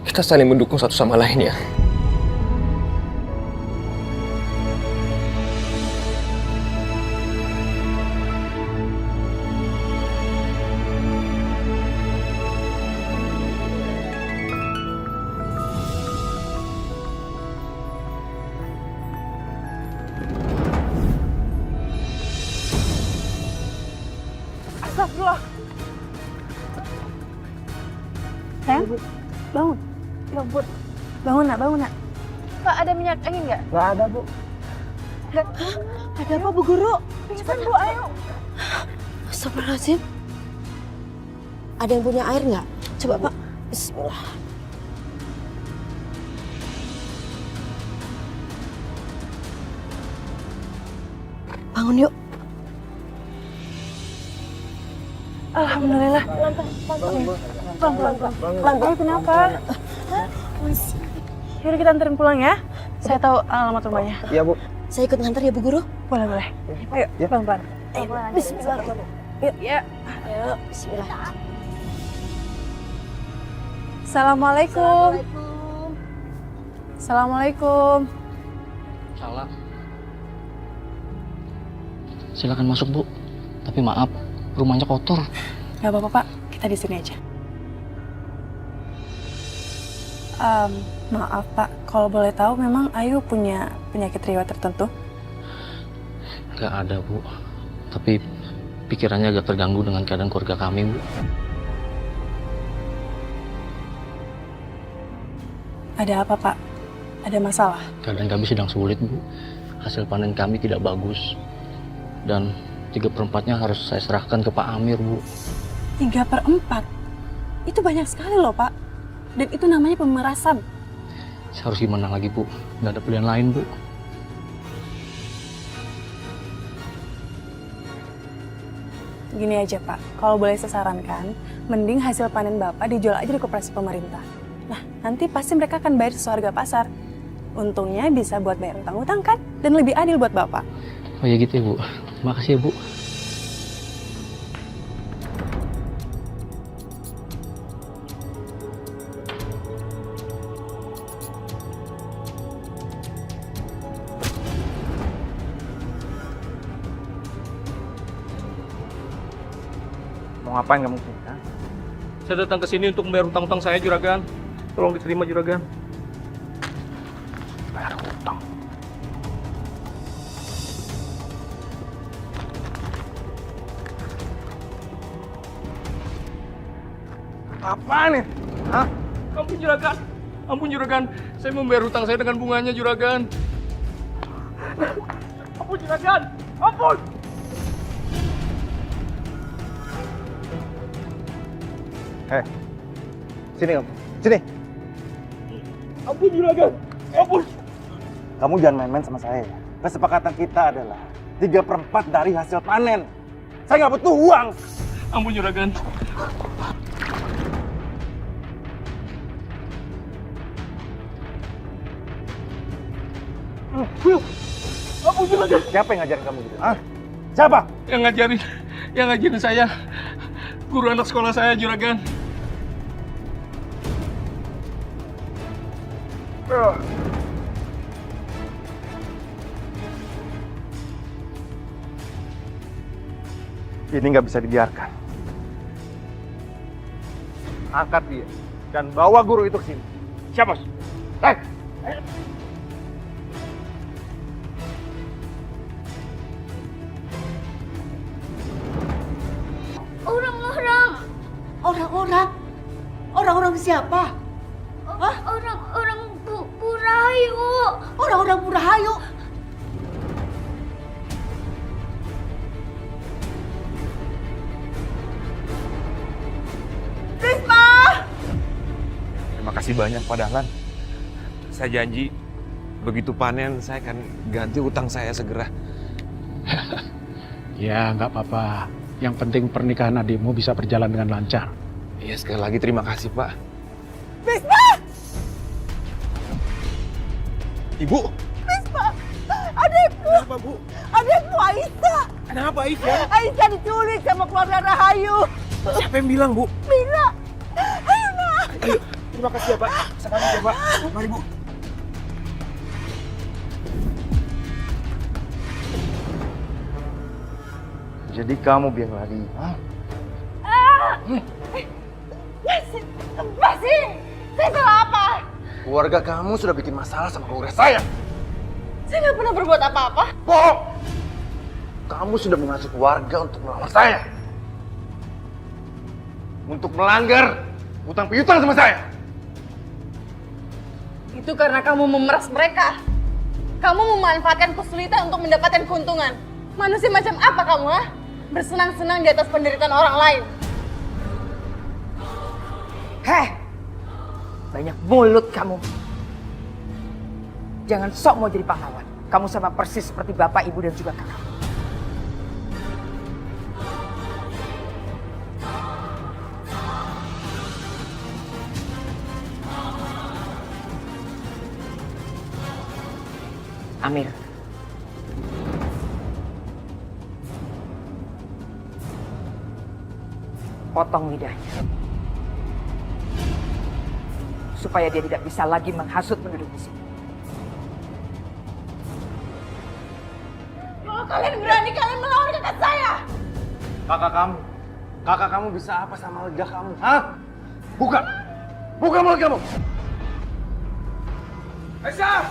kita saling mendukung satu sama lain ya. Astagfirullah. Sayang, bangun. Ya ampun. Bangun nak. Pak, ada minyak angin nggak? Nggak ada, Bu. Hah? Ada apa, Bu Guru? Cepat, Bu, ayo. Astagfirullahaladzim. Ada yang punya air nggak? Coba, Pak. Bismillah. Bangun yuk. Alhamdulillah. Pelan-pelan. Kenapa? Yaudah kita anterin pulang ya. Saya tahu alamat rumahnya. Iya, Bu. Saya ikut nganter ya, Bu Guru. Boleh. Ayo, pelan-pelan. Bismillah. Yuk. Ya. Ayo, bismillah. Assalamualaikum. Assalamualaikum. Salah. Silakan masuk, Bu. Tapi maaf, rumahnya kotor. Gak apa-apa, Pak. Kita di sini aja. Maaf, Pak. Kalau boleh tahu, memang Ayu punya penyakit riwayat tertentu? Gak ada, Bu. Tapi pikirannya agak terganggu dengan keadaan keluarga kami, Bu. Ada apa, Pak? Ada masalah? Keadaan kami sedang sulit, Bu. Hasil panen kami tidak bagus. Dan 3/4-nya harus saya serahkan ke Pak Amir, Bu. 3/4? Itu banyak sekali loh, Pak. Dan itu namanya pemerasan. Saya harus gimana lagi, Bu? Gak ada pilihan lain, Bu. Gini aja, Pak. Kalau boleh saya sarankan, mending hasil panen Bapak dijual aja di koperasi pemerintah. Nah, nanti pasti mereka akan bayar sesuai harga pasar. Untungnya bisa buat bayar utang-utang kan? Dan lebih adil buat Bapak. Oh ya gitu ya, Bu. Makasih ya, Bu. Mau ngapain kamu sini? Ha? Saya datang ke sini untuk membayar utang-utang saya, Juragan. Tolong diterima, Juragan. Bayar utang. Apa nih? Hah? Ampun, Juragan. Ampun, Juragan. Saya membayar utang saya dengan bunganya, Juragan. Ampun, Juragan. Ampun! Hei, sini kamu. Sini. Ampun, Juragan. Ampun. Kamu jangan main-main sama saya. Kesepakatan kita adalah 3/4 dari hasil panen. Saya nggak butuh uang. Ampun, Juragan. Ampun, Juragan. Siapa yang ngajarin kamu gitu? Hah? Siapa? Yang ngajarin saya. Guru anak sekolah saya, Juragan. Ini nggak bisa dibiarkan. Angkat dia dan bawa guru itu ke sini. Siapa? Orang-orang siapa? Hah? Orang-orang Burahayu. Orang-orang Burahayu. Terima kasih. kasih banyak Pak Dahlan. Saya janji begitu panen saya akan ganti utang saya segera. Ya, nggak apa-apa. Yang penting pernikahan adikmu bisa berjalan dengan lancar. Iya, sekali lagi terima kasih, Pak. Bisma! Ibu! Bisma! Adikku! Kenapa, Bu? Adikku Aisyah! Kenapa Aisyah? Aisyah diculik sama keluarga Rahayu. Siapa yang bilang, Bu? Mila! Ayo, nak! Ayo, terima kasih ya, Pak. Sekarang ya, Pak. Mari, Bu. Jadi kamu biang lagi, hah? Masih! Saya salah apa? Keluarga kamu sudah bikin masalah sama keluarga saya. Saya nggak pernah berbuat apa-apa. Bohong! Kamu sudah menghasut warga untuk melawan saya. Untuk melanggar utang piutang sama saya. Itu karena kamu memeras mereka. Kamu memanfaatkan kesulitan untuk mendapatkan keuntungan. Manusia macam apa kamu, ha? Bersenang-senang di atas penderitaan orang lain. Heh, banyak mulut kamu. Jangan sok mau jadi pahlawan. Kamu sama persis seperti bapak, ibu, dan juga kakak. Amir. Potong lidahnya. Supaya dia tidak bisa lagi menghasut penduduk di sini. Kalau kalian berani, kalian melawan kakak saya. Kakak kamu bisa apa sama lidah kamu, hah? Buka mulut kamu. Aisyah!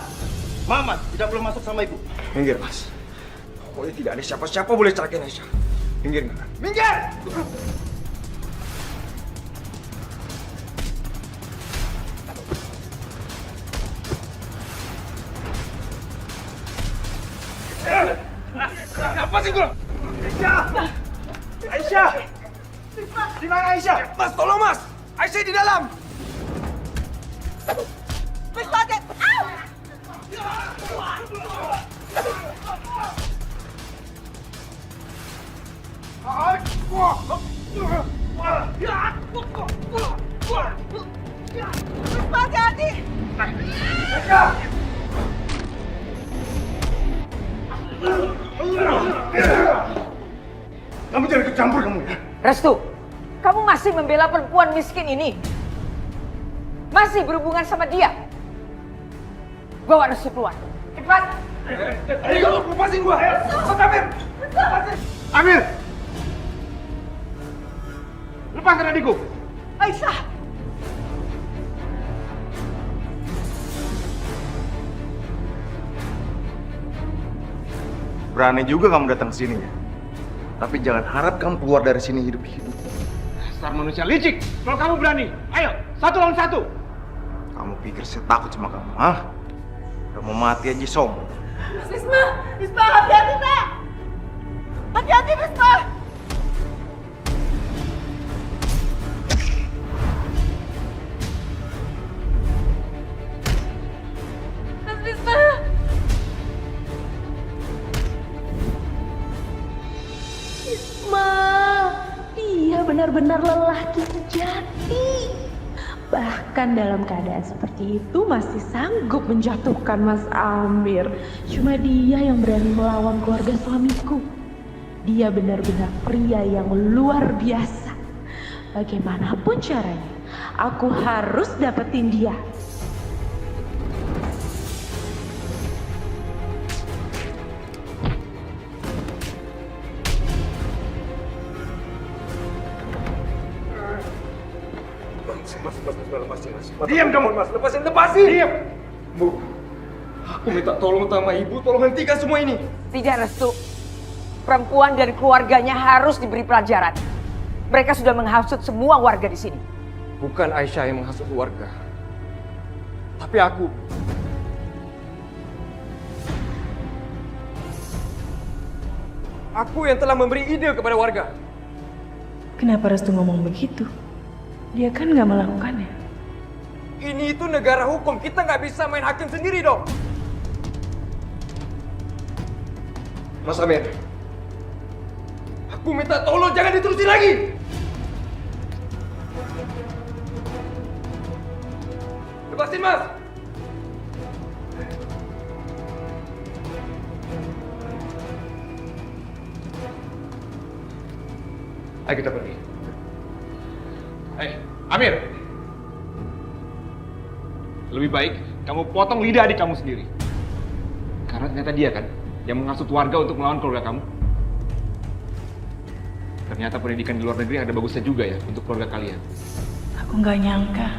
Mamat tidak boleh masuk sama ibu. Minggir, Mas. Pokoknya tidak ada siapa-siapa boleh celakain Aisyah. Minggir, nggak? Minggir! Apa sih gua? Aisyah! Aisyah! Di mana Aisyah? Mas, tolong Mas! Aisyah di dalam! Mas Paket! Mas hati-hati! Aisyah! Kamu jangan ikut campur kamu ya. Restu, kamu masih membela perempuan miskin ini? Masih berhubungan sama dia? Bawa Restu keluar. Cepat! Ayo, lepasin gua! Cepat, Amir! Lepasin! Amir! Lepaskan adikku! Aisyah! Berani juga kamu datang ke sini ya. Tapi jangan harap kamu keluar dari sini hidup-hidup. Dasar manusia licik! Kalau kamu berani, ayo, 1 lawan 1! Kamu pikir saya takut sama kamu, hah? Udah mau mati aja sombong. Bisma! Bisma, hati-hati, Nak! Hati-hati, Bisma! Mas Bisma! Bisma! Dia benar-benar lelaki sejati. Bahkan dalam keadaan seperti itu masih sanggup menjatuhkan Mas Amir. Cuma dia yang berani melawan keluarga suamiku. Dia benar-benar pria yang luar biasa. Bagaimanapun caranya, aku harus dapetin dia. Mas, lepasin, Mas. Diam kamu, Mas. Lepasin! Diam! Bu, aku minta tolong sama ibu, tolong hentikan semua ini. Tidak, Restu. Perempuan dan keluarganya harus diberi pelajaran. Mereka sudah menghasut semua warga di sini. Bukan Aisyah yang menghasut warga. Tapi aku. Aku yang telah memberi ide kepada warga. Kenapa Restu ngomong begitu? Dia kan nggak melakukannya. Ini itu negara hukum, kita nggak bisa main hakim sendiri dong. Mas Amir, aku minta tolong jangan diterusin lagi. Lepasin Mas. Ayo kita pergi. Amir, lebih baik kamu potong lidah adik kamu sendiri. Karena ternyata dia kan yang menghasut warga untuk melawan keluarga kamu. Ternyata pendidikan di luar negeri ada bagusnya juga ya untuk keluarga kalian. Aku nggak nyangka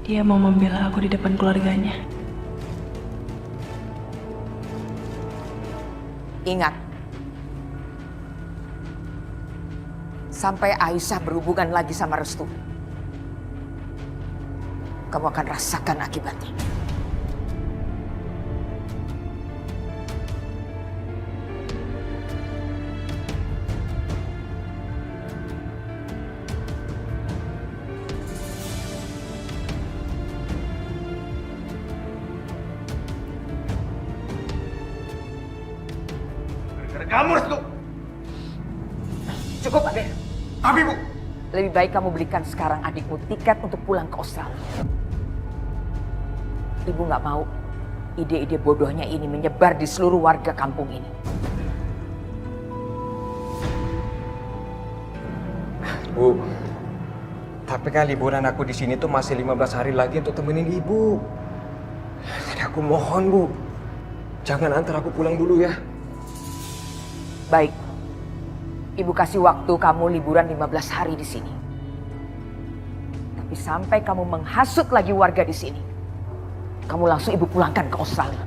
dia mau membela aku di depan keluarganya. Ingat, sampai Aisyah berhubungan lagi sama Restu, kamu akan rasakan akibatnya. Kamu Restu. Cukup, Ade. Tapi Bu, lebih baik kamu belikan sekarang adikmu tiket untuk pulang ke Australia. Ibu nggak mau ide-ide bodohnya ini menyebar di seluruh warga kampung ini. Bu, tapi kan liburan aku di sini tuh masih 15 hari lagi untuk temenin ibu. Jadi aku mohon Bu, jangan antar aku pulang dulu ya. Baik, ibu kasih waktu kamu liburan 15 hari di sini. Tapi sampai kamu menghasut lagi warga di sini, kamu langsung ibu pulangkan ke Australia.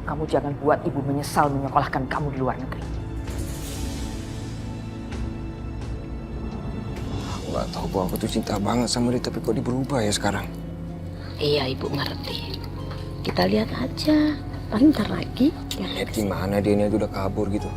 Kamu jangan buat ibu menyesal menyekolahkan kamu di luar negeri. Aku nggak tahu Bu, aku tuh cinta banget sama dia, tapi kok dia berubah ya sekarang? Iya, ibu ngerti. Kita lihat aja. Paling ntar lagi. Lihat gimana dia ini aja udah kabur gitu.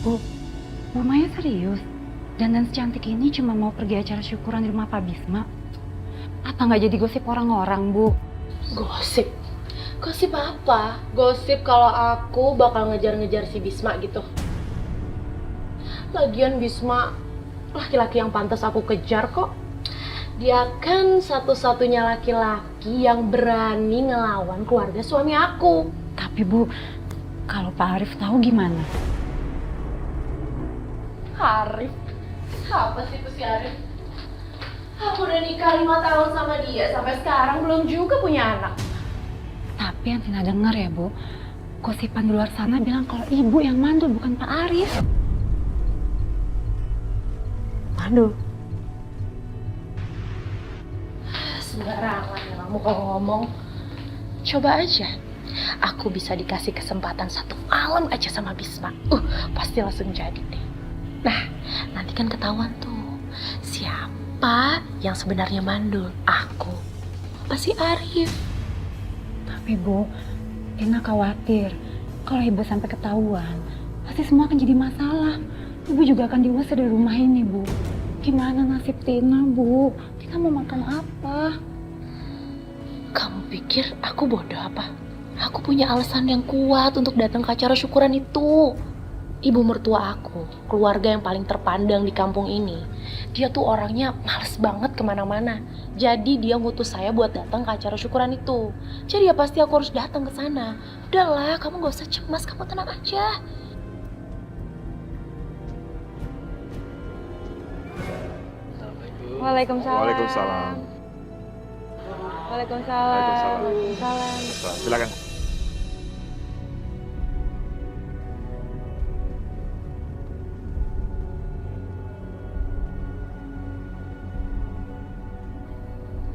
Bu Maya serius? Dandan secantik ini cuma mau pergi acara syukuran di rumah Pak Bisma? Apa nggak jadi gosip orang-orang, Bu? Gosip? Gosip apa? Gosip kalau aku bakal ngejar-ngejar si Bisma gitu. Lagian Bisma laki-laki yang pantas aku kejar kok. Dia kan satu-satunya laki-laki yang berani ngelawan keluarga suami aku. Tapi Bu, kalau Pak Arif tahu gimana? Arif? Apa sih itu si Arif? Aku udah nikah 5 tahun sama dia, sampai sekarang belum juga punya anak. Tapi yang Tina dengar ya, Bu, gosipan di luar sana bilang kalau ibu yang mandul, bukan Pak Arif. Mandul? Sembarangan ya kamu kalau ngomong. Coba aja, aku bisa dikasih kesempatan 1 malam aja sama Bisma. Pasti langsung jadi deh. Nah, nanti kan ketahuan tuh siapa yang sebenarnya mandul, aku apa si Arif. Tapi Bu, Tina khawatir kalau ibu sampai ketahuan, pasti semua akan jadi masalah. Ibu juga akan diusir dari rumah ini, Bu. Gimana nasib Tina, Bu? Tina mau makan apa? Kamu pikir aku bodoh apa? Aku punya alasan yang kuat untuk datang ke acara syukuran itu. Ibu mertua aku, keluarga yang paling terpandang di kampung ini. Dia tuh orangnya males banget kemana-mana. Jadi dia ngutus saya buat datang ke acara syukuran itu. Jadi ya pasti aku harus datang ke sana. Udahlah, kamu gak usah cemas, kamu tenang aja. Waalaikumsalam. Waalaikumsalam. Waalaikumsalam. Waalaikumsalam. Silakan.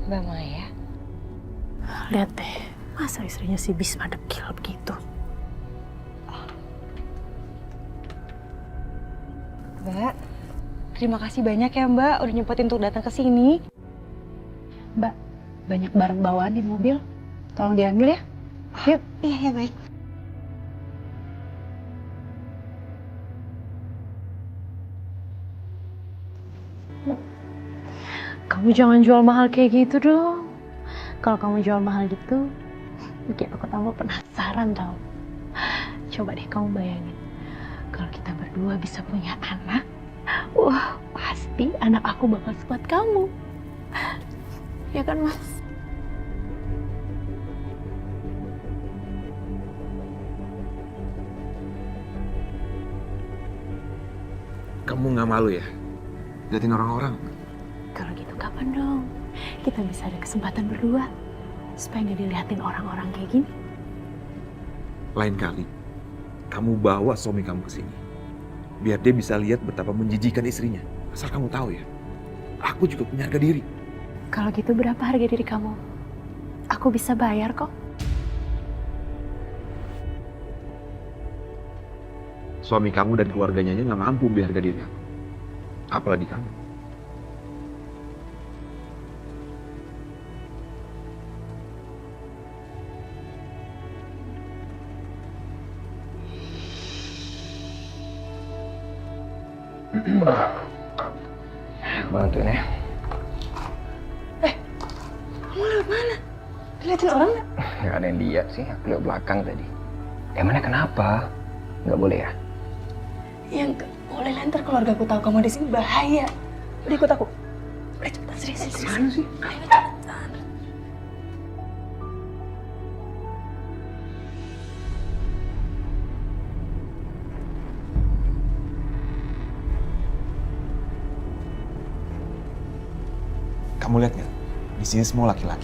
Mbak Maya, lihat deh, masa istrinya si Bisma dekil begitu? Mbak, terima kasih banyak ya Mbak udah nyempetin untuk datang ke sini. Mbak, banyak barang bawaan di mobil, tolong diambil ya. Yuk. Iya, baik. Kamu jangan jual mahal kayak gitu dong. Kalau kamu jual mahal gitu, bikin aku tambah penasaran tau. Coba deh kamu bayangin, kalau kita berdua bisa punya anak, wah pasti anak aku bakal sekuat kamu. Ya kan Mas? Kamu nggak malu ya? Liatin orang-orang. Kalau gitu kapan dong kita bisa ada kesempatan berdua supaya nggak dilihatin orang-orang kayak gini? Lain kali, kamu bawa suami kamu ke sini. Biar dia bisa lihat betapa menjijikan istrinya. Asal kamu tahu ya, aku juga punya harga diri. Kalau gitu berapa harga diri kamu? Aku bisa bayar kok. Suami kamu dan keluarganya aja nggak mampu beli harga diri aku. Apalagi kamu. Bantuin ya. Kamu lewat mana? Dilihatin orang nggak? Nggak ada yang lihat sih, aku lihat belakang tadi. Emangnya kenapa? Nggak boleh ya? Ya nggak boleh, ntar keluarga aku tahu kamu di sini bahaya. Udah ikut aku. Udah cepetan, serius. Mana sih? Ayo cepetan. Kamu lihat nggak? Di sini semua laki-laki.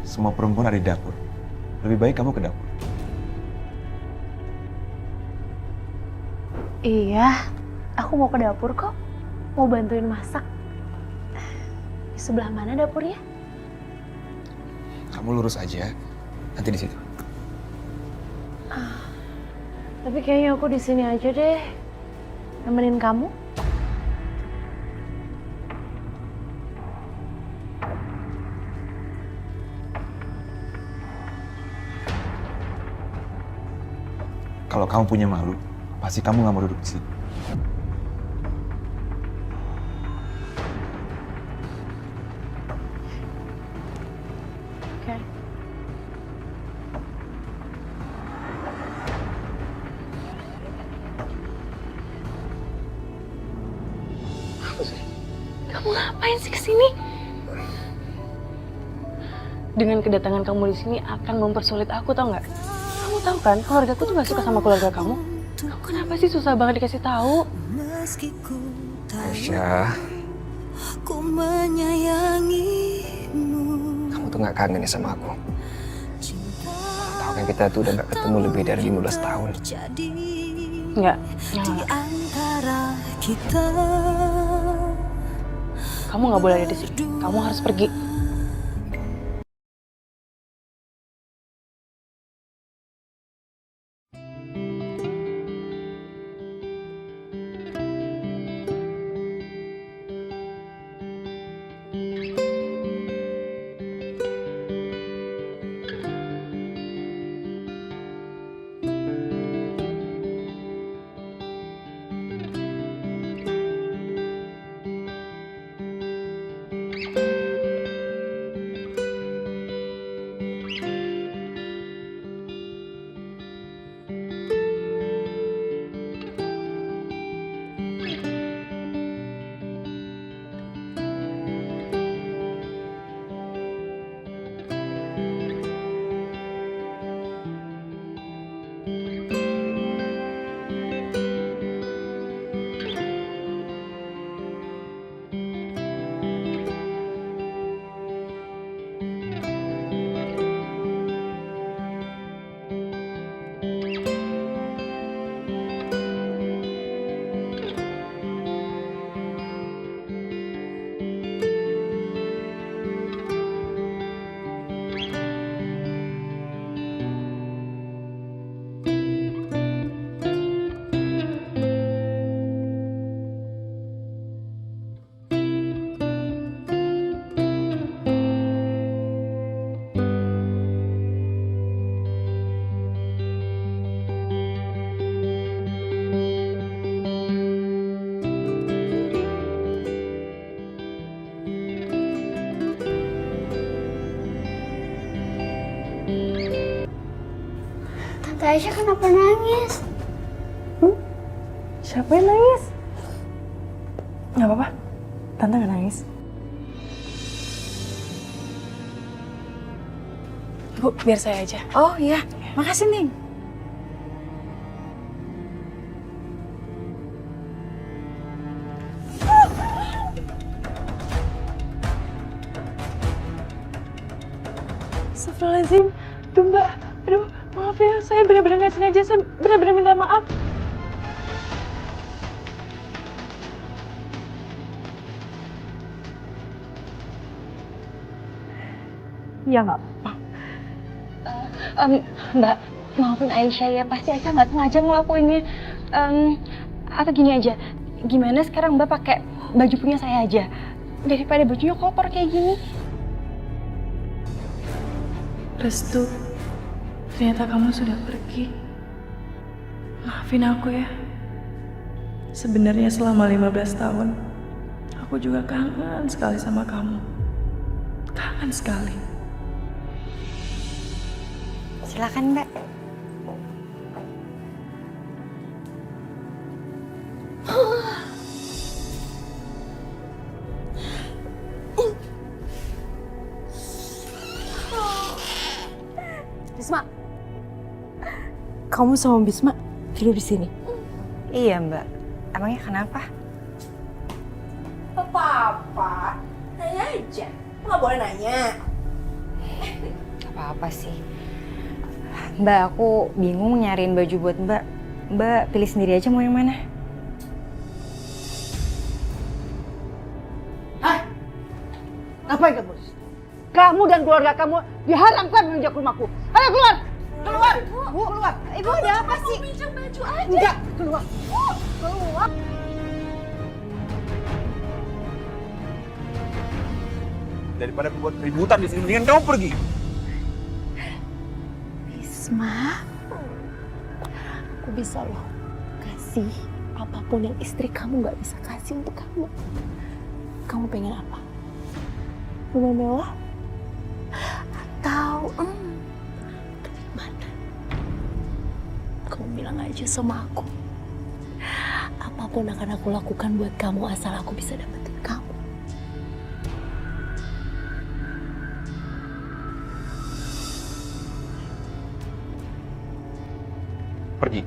Semua perempuan ada di dapur. Lebih baik kamu ke dapur. Iya, aku mau ke dapur kok. Mau bantuin masak. Di sebelah mana dapurnya? Kamu lurus aja. Nanti di situ. Tapi kayaknya aku di sini aja deh. Nemenin kamu. Kalau kamu punya malu, pasti kamu nggak mau duduk di sini. Oke. Kamu ngapain sih kesini? Dengan kedatangan kamu di sini akan mempersulit aku, tau nggak? Kamu tahu kan, keluarga aku tuh nggak suka sama keluarga kamu. Kamu kenapa sih susah banget dikasih tahu? Aisyah, kamu tuh nggak kangen ya sama aku? Tahu kan kita tuh udah nggak ketemu lebih dari 15 tahun. Nggak. Kamu nggak boleh ada di sini. Kamu harus pergi. Tante Aisyah kenapa nangis? Siapa yang nangis? Nggak apa-apa, Tante nggak nangis. Bu, biar saya aja. Oh iya, makasih Ning. Astagfirullahaladzim. Aduh Mbak, aduh maaf ya, saya benar-benar nggak sengaja, saya benar-benar minta maaf. Ya nggak apa-apa. Mbak, maafin Aisyah ya, pasti Aisyah nggak sengaja ngelakuinnya. Atau gini aja, gimana sekarang Mbak pakai baju punya saya aja, daripada bajunya kotor kayak gini. Restu, ternyata kamu sudah pergi. Maafin aku ya. Sebenarnya selama 15 tahun, aku juga kangen sekali sama kamu. Kangen sekali. Silakan Mbak. Bisma, kamu sama Bisma tidur di sini? Iya Mbak, emangnya kenapa? Apa-apa, nanya aja. Nggak boleh nanya. Apa-apa sih. Mbak, aku bingung nyariin baju buat Mbak. Mbak pilih sendiri aja mau yang mana. Hah? Ngapain kamu? Kamu dan keluarga kamu diharamkan menginjak rumahku. Ayo keluar! Keluar! Bu, keluar! Ibu ada apa sih? Pinjam baju aja. Enggak, keluar! Keluar. Daripada membuat keributan di sini, mendingan kamu pergi. Bisma, Aku bisa loh kasih apapun yang istri kamu gak bisa kasih untuk kamu. Kamu pengen apa? Rumah mewah? Atau mana? Kamu bilang aja sama aku. Apapun akan aku lakukan buat kamu asal aku bisa dapetin kamu. Pergi.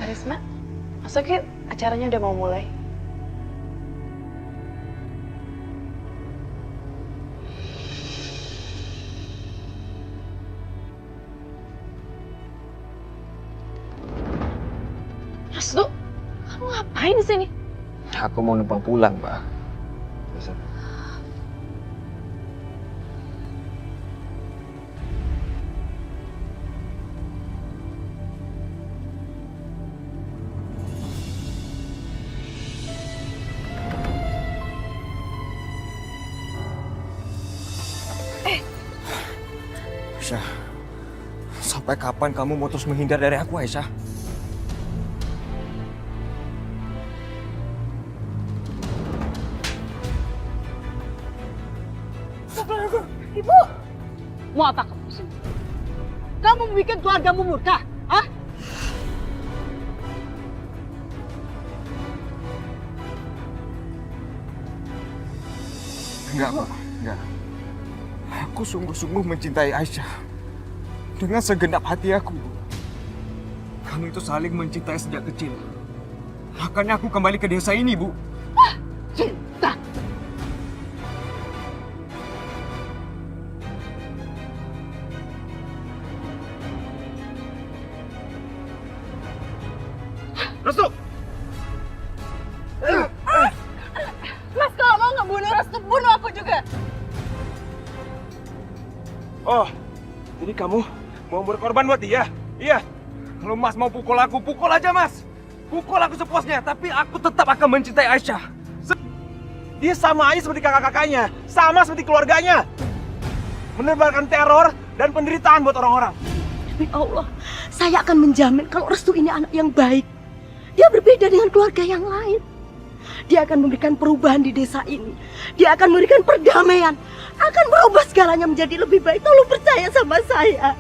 Risma, masuk yuk. Acaranya udah mau mulai. Restu, kamu ngapain di sini? Aku mau numpang pulang, Pak. Aisyah, sampai kapan kamu mau terus menghindar dari aku, Aisyah? Ibu! Mau apa kamu sini? Kamu membuat keluargamu murka? Hah? Enggak, Pak. Enggak. Aku sungguh-sungguh mencintai Aisyah. Dengan segenap hati aku. Kami itu saling mencintai sejak kecil. Makanya aku kembali ke desa ini, Bu. Cinta! Restu! Mas, kalau mau ngebunuh Restu, bunuh aku juga. Oh, jadi kamu mau berkorban buat dia? Iya. Kalau Mas mau pukul aku, pukul aja, Mas. Pukul aku sepuasnya, tapi aku tetap akan mencintai Aisyah. Dia sama aja seperti kakak-kakaknya, sama seperti keluarganya. Menebarkan teror dan penderitaan buat orang-orang. Demi Allah, saya akan menjamin kalau Restu ini anak yang baik. Dia berbeda dengan keluarga yang lain. Dia akan memberikan perubahan di desa ini. Dia akan memberikan perdamaian. Akan berubah segalanya menjadi lebih baik. Tolong percaya sama saya.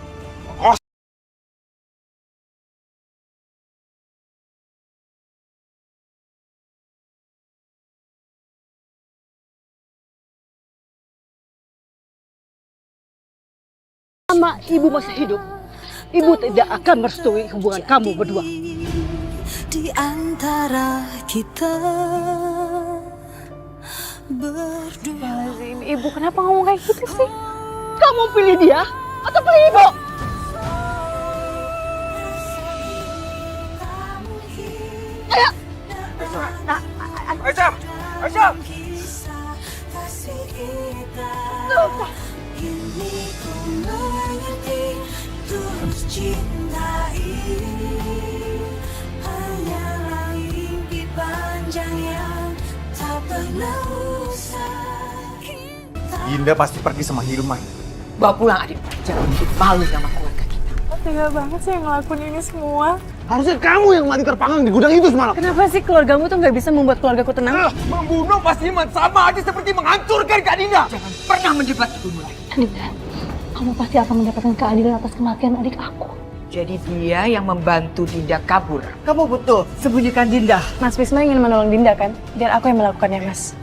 Selama ibu masih hidup, ibu tidak akan merestui hubungan kamu berdua. Di antara kita berdua. Ibu kenapa ngomong kayak gitu sih? Kamu pilih dia atau pilih ibu? Ayo! Aisyah! Aisyah! Kini ku mengerti tulus cintai hanyalah mimpi panjang yang tak pernah usai. Dinda pasti pergi sama Hilman. Bawa pulang adik, jangan bikin malu sama keluarga kita. Tega banget sih yang ngelakuin ini semua. Harusnya kamu yang mati terpanggang di gudang itu semalam. Kenapa sih keluargamu tuh nggak bisa membuat keluargaku tenang? Membunuh Mas Hilman sama aja seperti menghancurkan Kak Dinda. Jangan pernah mendebat ibumu lagi. Dinda, kamu pasti akan mendapatkan keadilan atas kematian adik aku. Jadi dia yang membantu Dinda kabur. Kamu betul sembunyikan Dinda. Mas Wisma ingin menolong Dinda kan? Biar aku yang melakukannya, Mas.